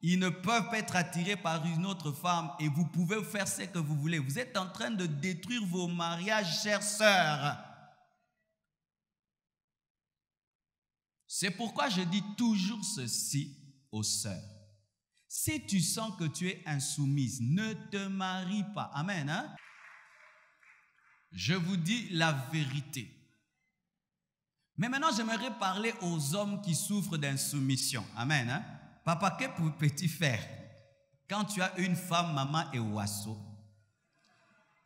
ils ne peuvent pas être attirés par une autre femme et vous pouvez faire ce que vous voulez, vous êtes en train de détruire vos mariages, chères sœurs. C'est pourquoi je dis toujours ceci aux sœurs. Si tu sens que tu es insoumise, ne te marie pas. Amen. Hein? Je vous dis la vérité. Mais maintenant, j'aimerais parler aux hommes qui souffrent d'insoumission. Amen. Hein? Papa, que peux-tu faire quand tu as une femme, maman et oiseau?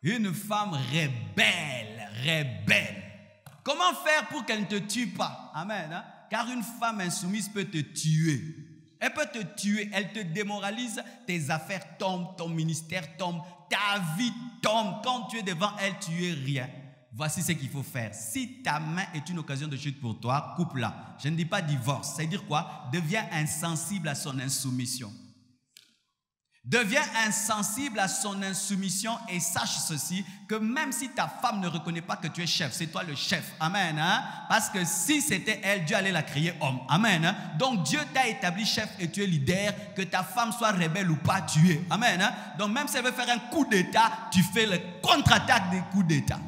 Une femme rebelle. Comment faire pour qu'elle ne te tue pas? Amen. Hein? Car une femme insoumise peut te tuer. Elle peut te tuer, elle te démoralise, tes affaires tombent, ton ministère tombe, ta vie tombe. Quand tu es devant elle, tu es rien. Voici ce qu'il faut faire. Si ta main est une occasion de chute pour toi, coupe-la. Je ne dis pas divorce. Ça veut dire quoi? Deviens insensible à son insoumission. Deviens insensible à son insoumission et sache ceci, que même si ta femme ne reconnaît pas que tu es chef, c'est toi le chef. Amen. Hein? Parce que si c'était elle, Dieu allait la créer homme. Amen. Hein? Donc Dieu t'a établi chef et tu es leader, que ta femme soit rebelle ou pas, tu es. Amen. Hein? Donc même si elle veut faire un coup d'état, tu fais le contre-attaque des coups d'état.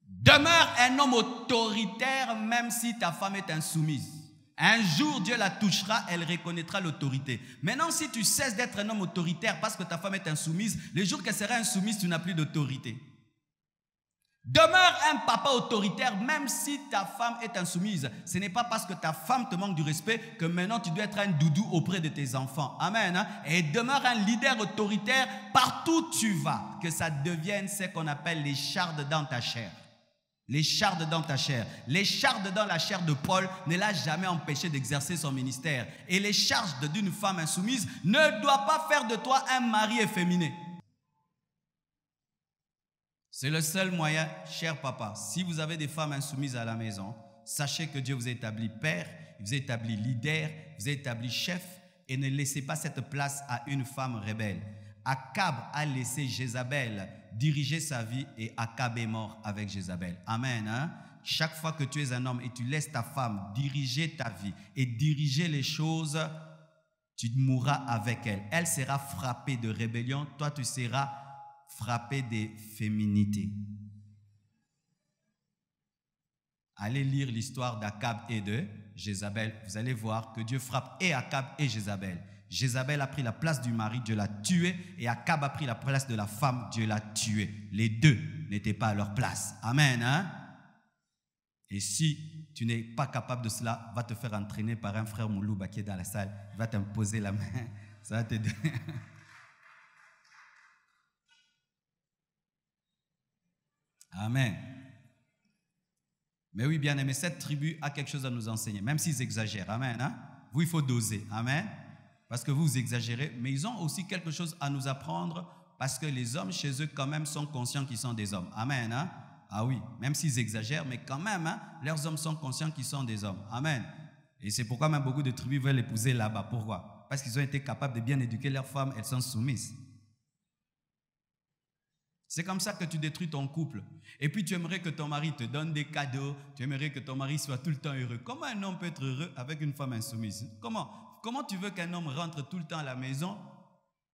Demeure un homme autoritaire même si ta femme est insoumise. Un jour, Dieu la touchera, elle reconnaîtra l'autorité. Maintenant, si tu cesses d'être un homme autoritaire parce que ta femme est insoumise, les jours qu'elle sera insoumise, tu n'as plus d'autorité. Demeure un papa autoritaire même si ta femme est insoumise. Ce n'est pas parce que ta femme te manque du respect que maintenant tu dois être un doudou auprès de tes enfants. Amen. Hein? Et demeure un leader autoritaire partout où tu vas. Que ça devienne ce qu'on appelle les chardes dans ta chair. Les chardes dans ta chair. Les chardes dans la chair de Paul ne l'a jamais empêché d'exercer son ministère. Et les charges d'une femme insoumise ne doivent pas faire de toi un mari efféminé. C'est le seul moyen, cher papa. Si vous avez des femmes insoumises à la maison, sachez que Dieu vous a établi père, il vous a établi leader, il vous a établi chef, et ne laissez pas cette place à une femme rebelle. Akab a laissé Jézabel diriger sa vie et Akab est mort avec Jézabel. Amen. Hein? Chaque fois que tu es un homme et tu laisses ta femme diriger ta vie et diriger les choses, tu mourras avec elle. Elle sera frappée de rébellion, toi tu seras frappé des féminités. Allez lire l'histoire d'Akab et de Jézabel. Vous allez voir que Dieu frappe et Akab et Jézabel. Jézabel a pris la place du mari, Dieu l'a tué, et Akab a pris la place de la femme, Dieu l'a tué. Les deux n'étaient pas à leur place. Amen. Hein? Et si tu n'es pas capable de cela, va te faire entraîner par un frère Moulouba qui est dans la salle, il va t'imposer la main, ça va te donner. Amen. Mais oui, bien aimé, cette tribu a quelque chose à nous enseigner, même s'ils exagèrent. Amen. Hein? Vous, il faut doser. Amen. Parce que vous exagérez, mais ils ont aussi quelque chose à nous apprendre parce que les hommes chez eux quand même sont conscients qu'ils sont des hommes. Amen. Hein? Ah oui, même s'ils exagèrent, mais quand même, hein, leurs hommes sont conscients qu'ils sont des hommes. Amen. Et c'est pourquoi même beaucoup de tribus veulent épouser là-bas. Pourquoi? Parce qu'ils ont été capables de bien éduquer leurs femmes, elles sont soumises. C'est comme ça que tu détruis ton couple. Et puis tu aimerais que ton mari te donne des cadeaux, tu aimerais que ton mari soit tout le temps heureux. Comment un homme peut être heureux avec une femme insoumise? Comment tu veux qu'un homme rentre tout le temps à la maison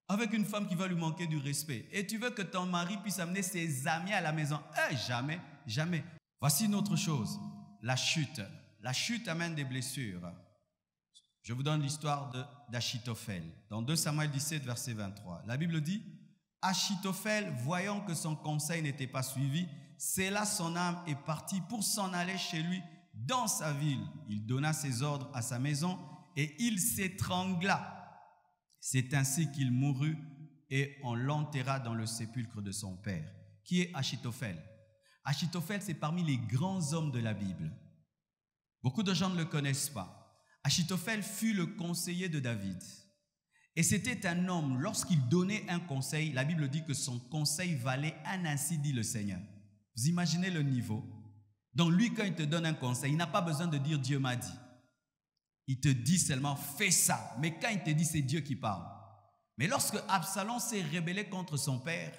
avec une femme qui va lui manquer du respect? Et tu veux que ton mari puisse amener ses amis à la maison? Jamais, jamais. Voici une autre chose, la chute. La chute amène des blessures. Je vous donne l'histoire d'Achitophel. Dans 2 Samuel 17, verset 23, la Bible dit: Achitophel, voyant que son conseil n'était pas suivi, scella son âme et partit pour s'en aller chez lui dans sa ville. Il donna ses ordres à sa maison et il s'étrangla. C'est ainsi qu'il mourut et on l'enterra dans le sépulcre de son père. Qui est Achitophel? Achitophel, c'est parmi les grands hommes de la Bible. Beaucoup de gens ne le connaissent pas. Achitophel fut le conseiller de David. Et c'était un homme, lorsqu'il donnait un conseil, la Bible dit que son conseil valait un ainsi dit le Seigneur. Vous imaginez le niveau? Donc lui, quand il te donne un conseil, il n'a pas besoin de dire Dieu m'a dit. Il te dit seulement fais ça. Mais quand il te dit, c'est Dieu qui parle. Mais lorsque Absalom s'est rébellé contre son père,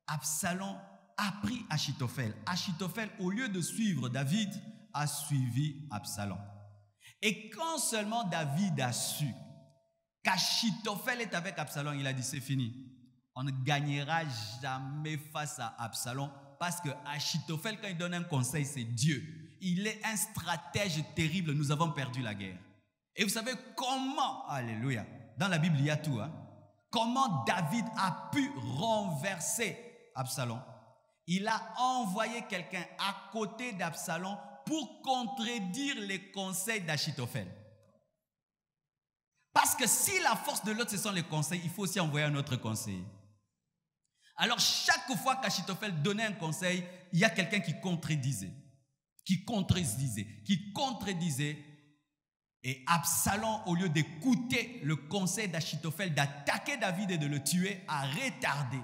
Absalom a pris Achitophel. Achitophel, au lieu de suivre David, a suivi Absalom. Et quand seulement David a su qu'Achitophel est avec Absalom, il a dit c'est fini. On ne gagnera jamais face à Absalom parce que Achitophel, quand il donne un conseil, c'est Dieu. Il est un stratège terrible. Nous avons perdu la guerre. Et vous savez comment, alléluia, dans la Bible il y a tout, comment David a pu renverser Absalom? Il a envoyé quelqu'un à côté d'Absalom pour contredire les conseils d'Achitophel. Parce que si la force de l'autre, ce sont les conseils, il faut aussi envoyer un autre conseiller. Alors, chaque fois qu'Achitophel donnait un conseil, il y a quelqu'un qui contredisait. Et Absalom, au lieu d'écouter le conseil d'Achitophel d'attaquer David et de le tuer, a retardé.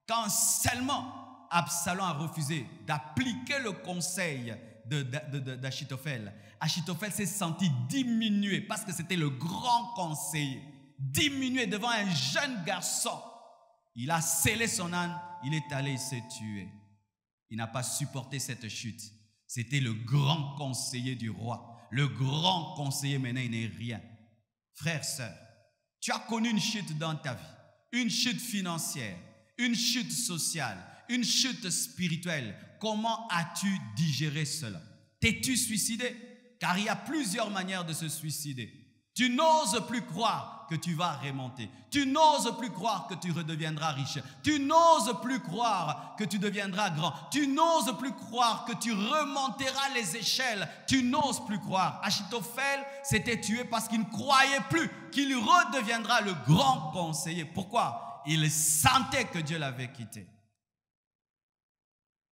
Quand seulement Absalom a refusé d'appliquer le conseil d'Achitophel, Achitophel s'est senti diminué parce que c'était le grand conseiller. Diminué devant un jeune garçon. Il a scellé son âne, il est allé, il s'est tué. Il n'a pas supporté cette chute. C'était le grand conseiller du roi. Le grand conseiller, maintenant, il n'est rien. Frère, sœur, tu as connu une chute dans ta vie. Une chute financière, une chute sociale, une chute spirituelle. Comment as-tu digéré cela? T'es-tu suicidé? Car il y a plusieurs manières de se suicider. Tu n'oses plus croire que tu vas remonter. Tu n'oses plus croire que tu redeviendras riche. Tu n'oses plus croire que tu deviendras grand. Tu n'oses plus croire que tu remonteras les échelles. Tu n'oses plus croire. Achitophel s'était tué parce qu'il ne croyait plus qu'il redeviendra le grand conseiller. Pourquoi? Il sentait que Dieu l'avait quitté.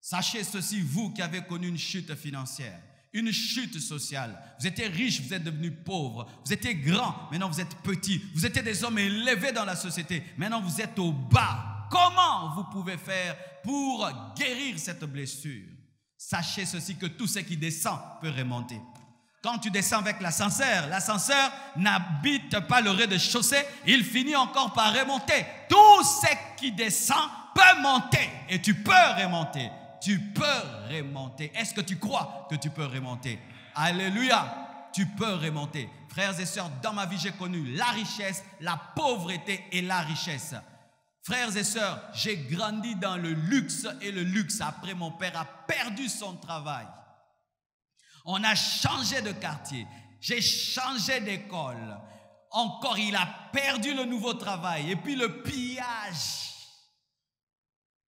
Sachez ceci, vous qui avez connu une chute financière, une chute sociale. Vous étiez riche, vous êtes devenu pauvre. Vous étiez grand, maintenant vous êtes petit. Vous étiez des hommes élevés dans la société, maintenant vous êtes au bas. Comment vous pouvez faire pour guérir cette blessure? Sachez ceci, que tout ce qui descend peut remonter. Quand tu descends avec l'ascenseur n'habite pas le rez-de-chaussée, il finit encore par remonter. Tout ce qui descend peut monter et tu peux remonter. Tu peux remonter. Est-ce que tu crois que tu peux remonter? Alléluia, tu peux remonter. Frères et sœurs, dans ma vie, j'ai connu la richesse, la pauvreté et la richesse. Frères et sœurs, j'ai grandi dans le luxe et le luxe. Après, mon père a perdu son travail. On a changé de quartier. J'ai changé d'école. Encore, il a perdu le nouveau travail. Et puis le pillage.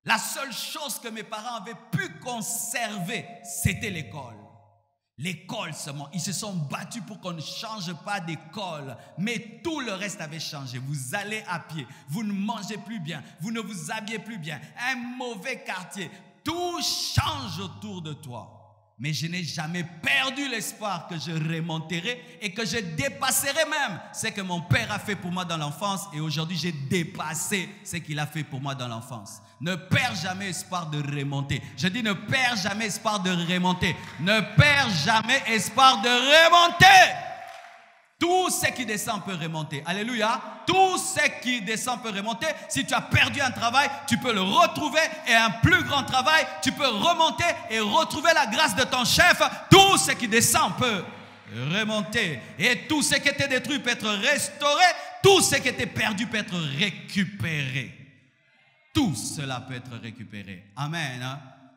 La seule chose que mes parents avaient pu conserver, c'était l'école. L'école seulement. Ils se sont battus pour qu'on ne change pas d'école. Mais tout le reste avait changé. Vous allez à pied. Vous ne mangez plus bien. Vous ne vous habillez plus bien. Un mauvais quartier. Tout change autour de toi. Mais je n'ai jamais perdu l'espoir que je remonterai et que je dépasserai même ce que mon père a fait pour moi dans l'enfance. Et aujourd'hui, j'ai dépassé ce qu'il a fait pour moi dans l'enfance. Ne perds jamais espoir de remonter. Je dis ne perds jamais espoir de remonter. Ne perds jamais espoir de remonter. Tout ce qui descend peut remonter. Alléluia. Tout ce qui descend peut remonter. Si tu as perdu un travail, tu peux le retrouver. Et un plus grand travail, tu peux remonter et retrouver la grâce de ton chef. Tout ce qui descend peut remonter. Et tout ce qui était détruit peut être restauré. Tout ce qui était perdu peut être récupéré. Tout cela peut être récupéré. Amen.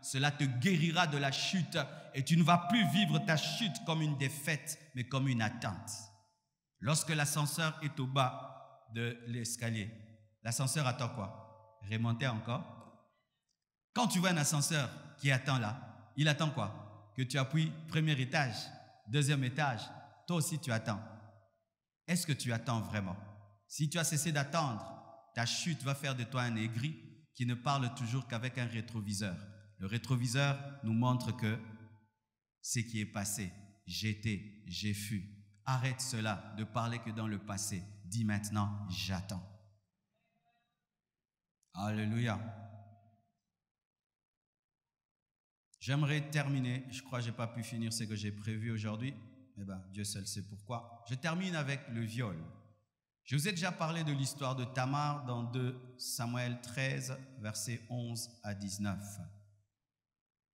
Cela te guérira de la chute. Et tu ne vas plus vivre ta chute comme une défaite, mais comme une attente. Lorsque l'ascenseur est au bas de l'escalier, l'ascenseur attend quoi? Remonter encore. Quand tu vois un ascenseur qui attend là, il attend quoi? Que tu appuies premier étage, deuxième étage. Toi aussi tu attends. Est-ce que tu attends vraiment? Si tu as cessé d'attendre, ta chute va faire de toi un aigri qui ne parle toujours qu'avec un rétroviseur. Le rétroviseur nous montre que ce qui est passé, j'étais, j'ai fui. Arrête cela de parler que dans le passé. Dis maintenant, j'attends. Alléluia. J'aimerais terminer. Je crois que je n'ai pas pu finir ce que j'ai prévu aujourd'hui. Eh bien, Dieu seul sait pourquoi. Je termine avec le viol. Je vous ai déjà parlé de l'histoire de Tamar dans 2 Samuel 13, versets 11 à 19.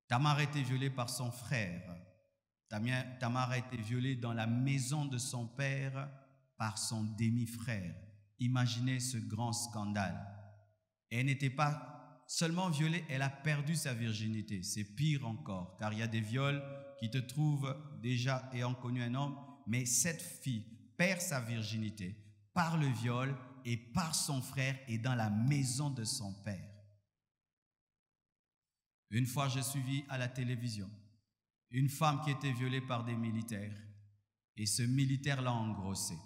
Tamar a été violée par son frère. Tamar a été violée dans la maison de son père par son demi-frère. Imaginez ce grand scandale. Et elle n'était pas seulement violée, elle a perdu sa virginité. C'est pire encore, car il y a des viols qui te trouvent déjà ayant connu un homme, mais cette fille perd sa virginité par le viol et par son frère et dans la maison de son père. Une fois, j'ai suivi à la télévision une femme qui était violée par des militaires et ce militaire l'a engrossée.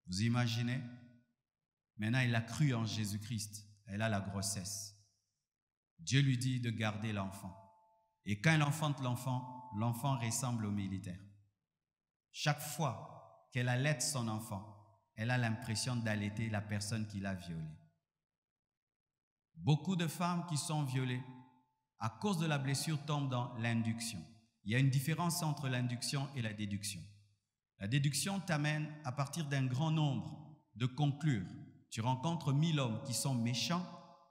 Vous imaginez? Maintenant, elle a cru en Jésus-Christ. Elle a la grossesse. Dieu lui dit de garder l'enfant. Et quand elle enfante l'enfant, l'enfant ressemble au militaire. Chaque fois qu'elle allaite son enfant, elle a l'impression d'allaiter la personne qui l'a violée. Beaucoup de femmes qui sont violées à cause de la blessure tombent dans l'induction. Il y a une différence entre l'induction et la déduction. La déduction t'amène à partir d'un grand nombre de conclure. Tu rencontres 1000 hommes qui sont méchants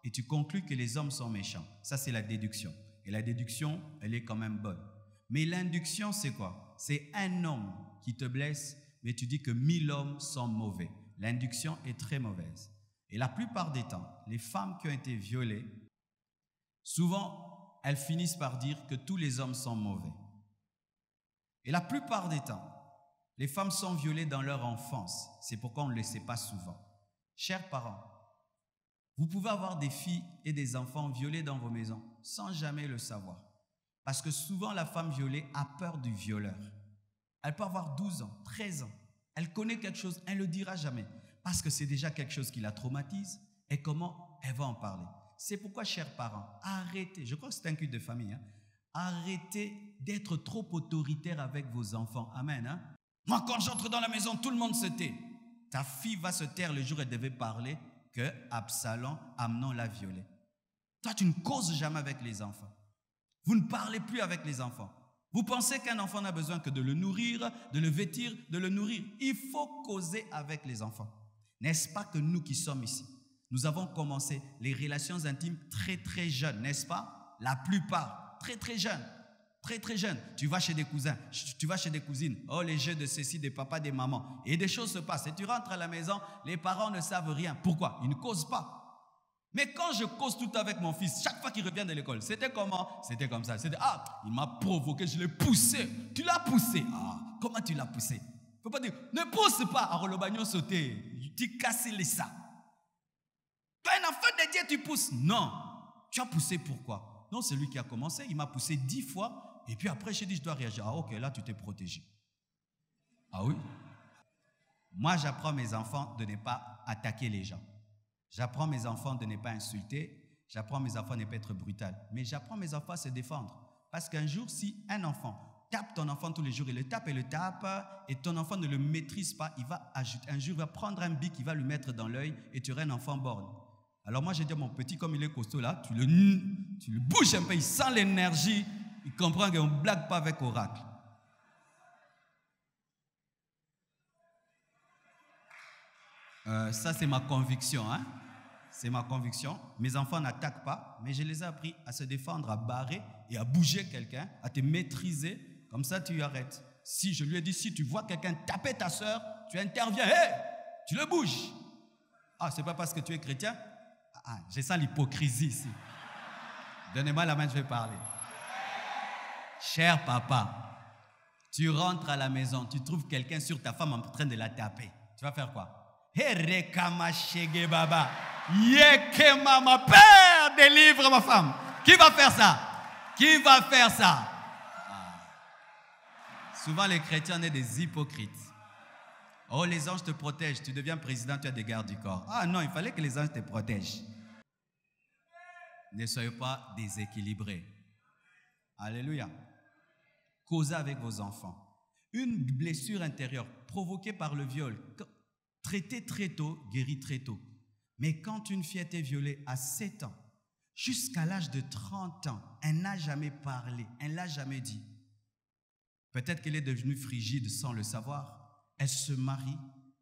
et tu conclus que les hommes sont méchants. Ça, c'est la déduction. Et la déduction, elle est quand même bonne. Mais l'induction, c'est quoi? C'est un homme qui te blesse, mais tu dis que 1000 hommes sont mauvais. L'induction est très mauvaise. Et la plupart des temps, les femmes qui ont été violées, souvent, elles finissent par dire que tous les hommes sont mauvais. Et la plupart des temps, les femmes sont violées dans leur enfance. C'est pourquoi on ne le sait pas souvent. Chers parents, vous pouvez avoir des filles et des enfants violés dans vos maisons sans jamais le savoir. Parce que souvent, la femme violée a peur du violeur. Elle peut avoir 12 ans, 13 ans. Elle connaît quelque chose, elle ne le dira jamais. Parce que c'est déjà quelque chose qui la traumatise. Et comment elle va en parler? C'est pourquoi, chers parents, arrêtez, je crois que c'est un culte de famille, arrêtez d'être trop autoritaire avec vos enfants. Amen. Moi, quand j'entre dans la maison, tout le monde se tait. Ta fille va se taire le jour où elle devait parler que Absalom, Amnon l'a violée. Toi, tu ne causes jamais avec les enfants. Vous ne parlez plus avec les enfants. Vous pensez qu'un enfant n'a besoin que de le nourrir, de le vêtir, de le nourrir. Il faut causer avec les enfants. N'est-ce pas que nous qui sommes ici, nous avons commencé les relations intimes très très jeunes, n'est-ce pas? La plupart, très très jeunes. Très très jeune, tu vas chez des cousins, tu vas chez des cousines, oh les jeux de ceci, des papas, des mamans, et des choses se passent, et tu rentres à la maison, les parents ne savent rien. Pourquoi? Ils ne causent pas. Mais quand je cause tout avec mon fils, chaque fois qu'il revient de l'école, c'était comment? C'était comme ça, c'était il m'a provoqué, je l'ai poussé. Tu l'as poussé? Comment tu l'as poussé? Il ne faut pas dire, ne pousse pas, à Rolobagnon sauter, tu casses les ça. Tu es un enfant de Dieu, tu pousses. Non, tu as poussé pourquoi? Non, c'est lui qui a commencé, il m'a poussé 10 fois. Et puis après, j'ai dit, je dois réagir. Ok, là, tu t'es protégé. Ah oui? Moi, j'apprends mes enfants de ne pas attaquer les gens. J'apprends mes enfants de ne pas insulter. J'apprends mes enfants de ne pas être brutal. Mais j'apprends mes enfants à se défendre. Parce qu'un jour, si un enfant tape ton enfant tous les jours, il le tape, et ton enfant ne le maîtrise pas, il va ajouter. Un jour, il va prendre un bic, il va lui mettre dans l'œil, et tu auras un enfant borgne. Alors moi, j'ai dit à mon petit, comme il est costaud là, tu le bouges un peu, il sent l'énergie. Il comprend qu'on ne blague pas avec Oracle. Ça, c'est ma conviction. Hein? C'est ma conviction. Mes enfants n'attaquent pas, mais je les ai appris à se défendre, à barrer et à bouger quelqu'un, à te maîtriser. Comme ça, tu arrêtes. Si je lui ai dit, si tu vois quelqu'un taper ta soeur, tu interviens. Hey, tu le bouges. Ah, c'est pas parce que tu es chrétien. Ah, j'ai sens l'hypocrisie ici. Donnez-moi la main, je vais parler. Cher papa, tu rentres à la maison, tu trouves quelqu'un sur ta femme en train de la taper. Tu vas faire quoi? Herekama shege baba. Yeke mama, Père, délivre ma femme. Qui va faire ça? Qui va faire ça? Souvent les chrétiens sont des hypocrites. Oh, les anges te protègent. Tu deviens président, tu as des gardes du corps. Ah non, il fallait que les anges te protègent. Ne soyez pas déséquilibrés. Alléluia. Causez avec vos enfants. Une blessure intérieure provoquée par le viol, traitée très tôt, guérit très tôt. Mais quand une fille a été violée à 7 ans, jusqu'à l'âge de 30 ans, elle n'a jamais parlé, elle ne l'a jamais dit. Peut-être qu'elle est devenue frigide sans le savoir. Elle se marie,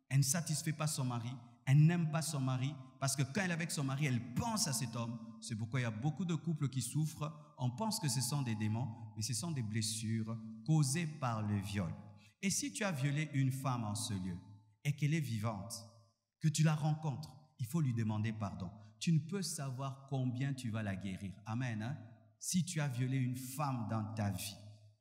elle ne satisfait pas son mari, elle n'aime pas son mari, parce que quand elle est avec son mari, elle pense à cet homme. C'est pourquoi il y a beaucoup de couples qui souffrent. On pense que ce sont des démons, mais ce sont des blessures causées par le viol. Et si tu as violé une femme en ce lieu, et qu'elle est vivante, que tu la rencontres, il faut lui demander pardon. Tu ne peux savoir combien tu vas la guérir. Amen. Hein? Si tu as violé une femme dans ta vie,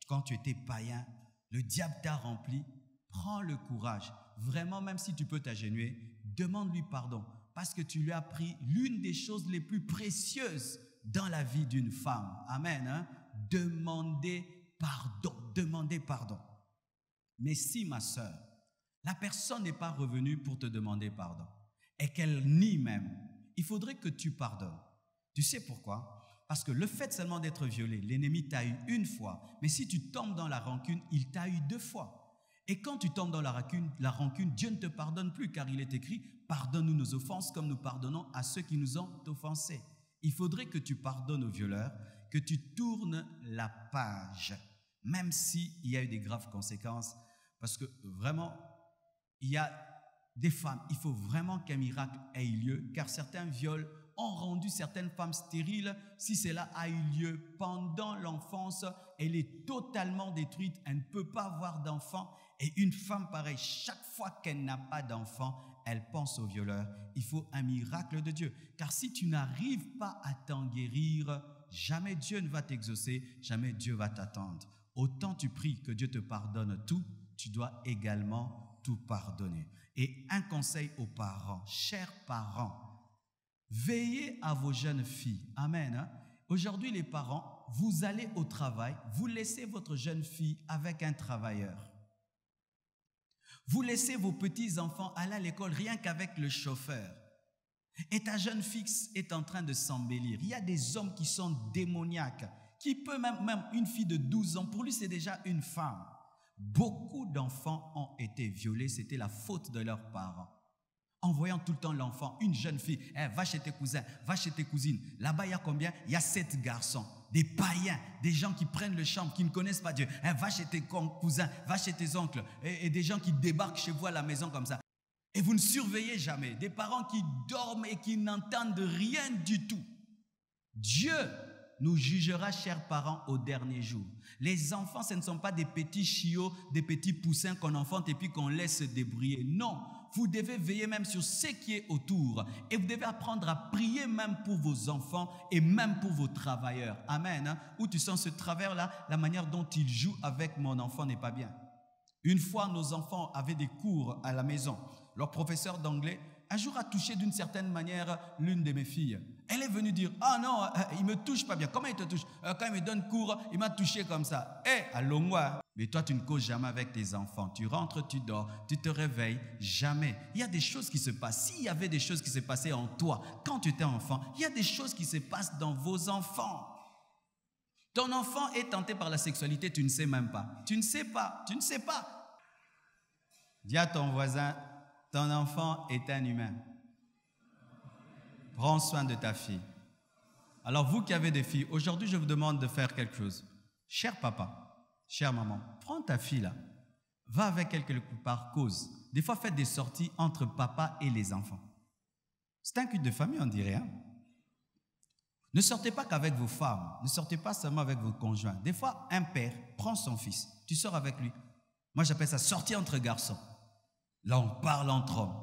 quand tu étais païen, le diable t'a rempli, prends le courage. Vraiment, même si tu peux t'agenouiller, demande-lui pardon. Parce que tu lui as pris l'une des choses les plus précieuses dans la vie d'une femme. Amen. Hein? Demandez pardon. Demandez pardon. Mais si, ma sœur, la personne n'est pas revenue pour te demander pardon et qu'elle nie même, il faudrait que tu pardonnes. Tu sais pourquoi? Parce que le fait seulement d'être violé, l'ennemi t'a eu une fois. Mais si tu tombes dans la rancune, il t'a eu 2 fois. Et quand tu tombes dans la rancune, Dieu ne te pardonne plus, car il est écrit, pardonne-nous nos offenses comme nous pardonnons à ceux qui nous ont offensés. Il faudrait que tu pardonnes aux violeurs, que tu tournes la page, même s'il y a eu des graves conséquences. Parce que vraiment, il y a des femmes, il faut vraiment qu'un miracle ait lieu, car certains viols ont rendu certaines femmes stériles. Si cela a eu lieu pendant l'enfance, elle est totalement détruite, elle ne peut pas avoir d'enfant. Et une femme pareille, chaque fois qu'elle n'a pas d'enfant, elle pense au violeur. Il faut un miracle de Dieu. Car si tu n'arrives pas à t'en guérir, jamais Dieu ne va t'exaucer, jamais Dieu va t'attendre. Autant tu pries que Dieu te pardonne tout, tu dois également tout pardonner. Et un conseil aux parents, chers parents, veillez à vos jeunes filles. Amen. Hein? Aujourd'hui, les parents, vous allez au travail, vous laissez votre jeune fille avec un travailleur. Vous laissez vos petits-enfants aller à l'école rien qu'avec le chauffeur. Et ta jeune fille est en train de s'embellir. Il y a des hommes qui sont démoniaques, qui peut même une fille de 12 ans, pour lui c'est déjà une femme. Beaucoup d'enfants ont été violés, c'était la faute de leurs parents. En voyant tout le temps l'enfant, une jeune fille, va chez tes cousins, va chez tes cousines. Là-bas, il y a combien? Il y a 7 garçons, des païens, des gens qui prennent le champ, qui ne connaissent pas Dieu. Va chez tes cousins, va chez tes oncles, et des gens qui débarquent chez vous à la maison comme ça. Et vous ne surveillez jamais. Des parents qui dorment et qui n'entendent rien du tout. Dieu nous jugera, chers parents, au dernier jour. Les enfants, ce ne sont pas des petits chiots, des petits poussins qu'on enfante et puis qu'on laisse se débrouiller. Non, vous devez veiller même sur ce qui est autour. Et vous devez apprendre à prier même pour vos enfants et même pour vos travailleurs. Amen. Hein? Où tu sens ce travers-là, la manière dont il joue avec mon enfant n'est pas bien. Une fois, nos enfants avaient des cours à la maison. Leur professeur d'anglais, un jour, a touché d'une certaine manière l'une de mes filles. Elle est venue dire, ah non, il me touche pas bien. Comment il te touche? Quand il me donne cours, il m'a touché comme ça. Allons moi. Mais toi, tu ne causes jamais avec tes enfants. Tu rentres, tu dors, tu te réveilles, jamais. Il y a des choses qui se passent. S'il y avait des choses qui se passaient en toi quand tu étais enfant, il y a des choses qui se passent dans vos enfants. Ton enfant est tenté par la sexualité, tu ne sais même pas. Tu ne sais pas, tu ne sais pas. Dis à ton voisin, ton enfant est un humain. Prends soin de ta fille. Alors vous qui avez des filles, aujourd'hui je vous demande de faire quelque chose. Cher papa, chère maman, prends ta fille là, va avec elle quelque part, cause. Des fois, faites des sorties entre papa et les enfants. C'est un culte de famille, on dirait. Hein? Ne sortez pas qu'avec vos femmes. Ne sortez pas seulement avec vos conjoints. Des fois, un père prend son fils. Tu sors avec lui. Moi, j'appelle ça sortir entre garçons. Là, on parle entre hommes.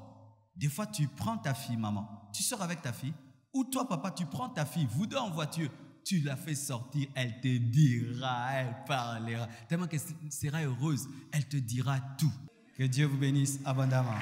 Des fois, tu prends ta fille, maman. Tu sors avec ta fille. Ou toi, papa, tu prends ta fille. Vous deux en voiture. Tu la fais sortir. Elle te dira, elle parlera. Tellement qu'elle sera heureuse. Elle te dira tout. Que Dieu vous bénisse abondamment.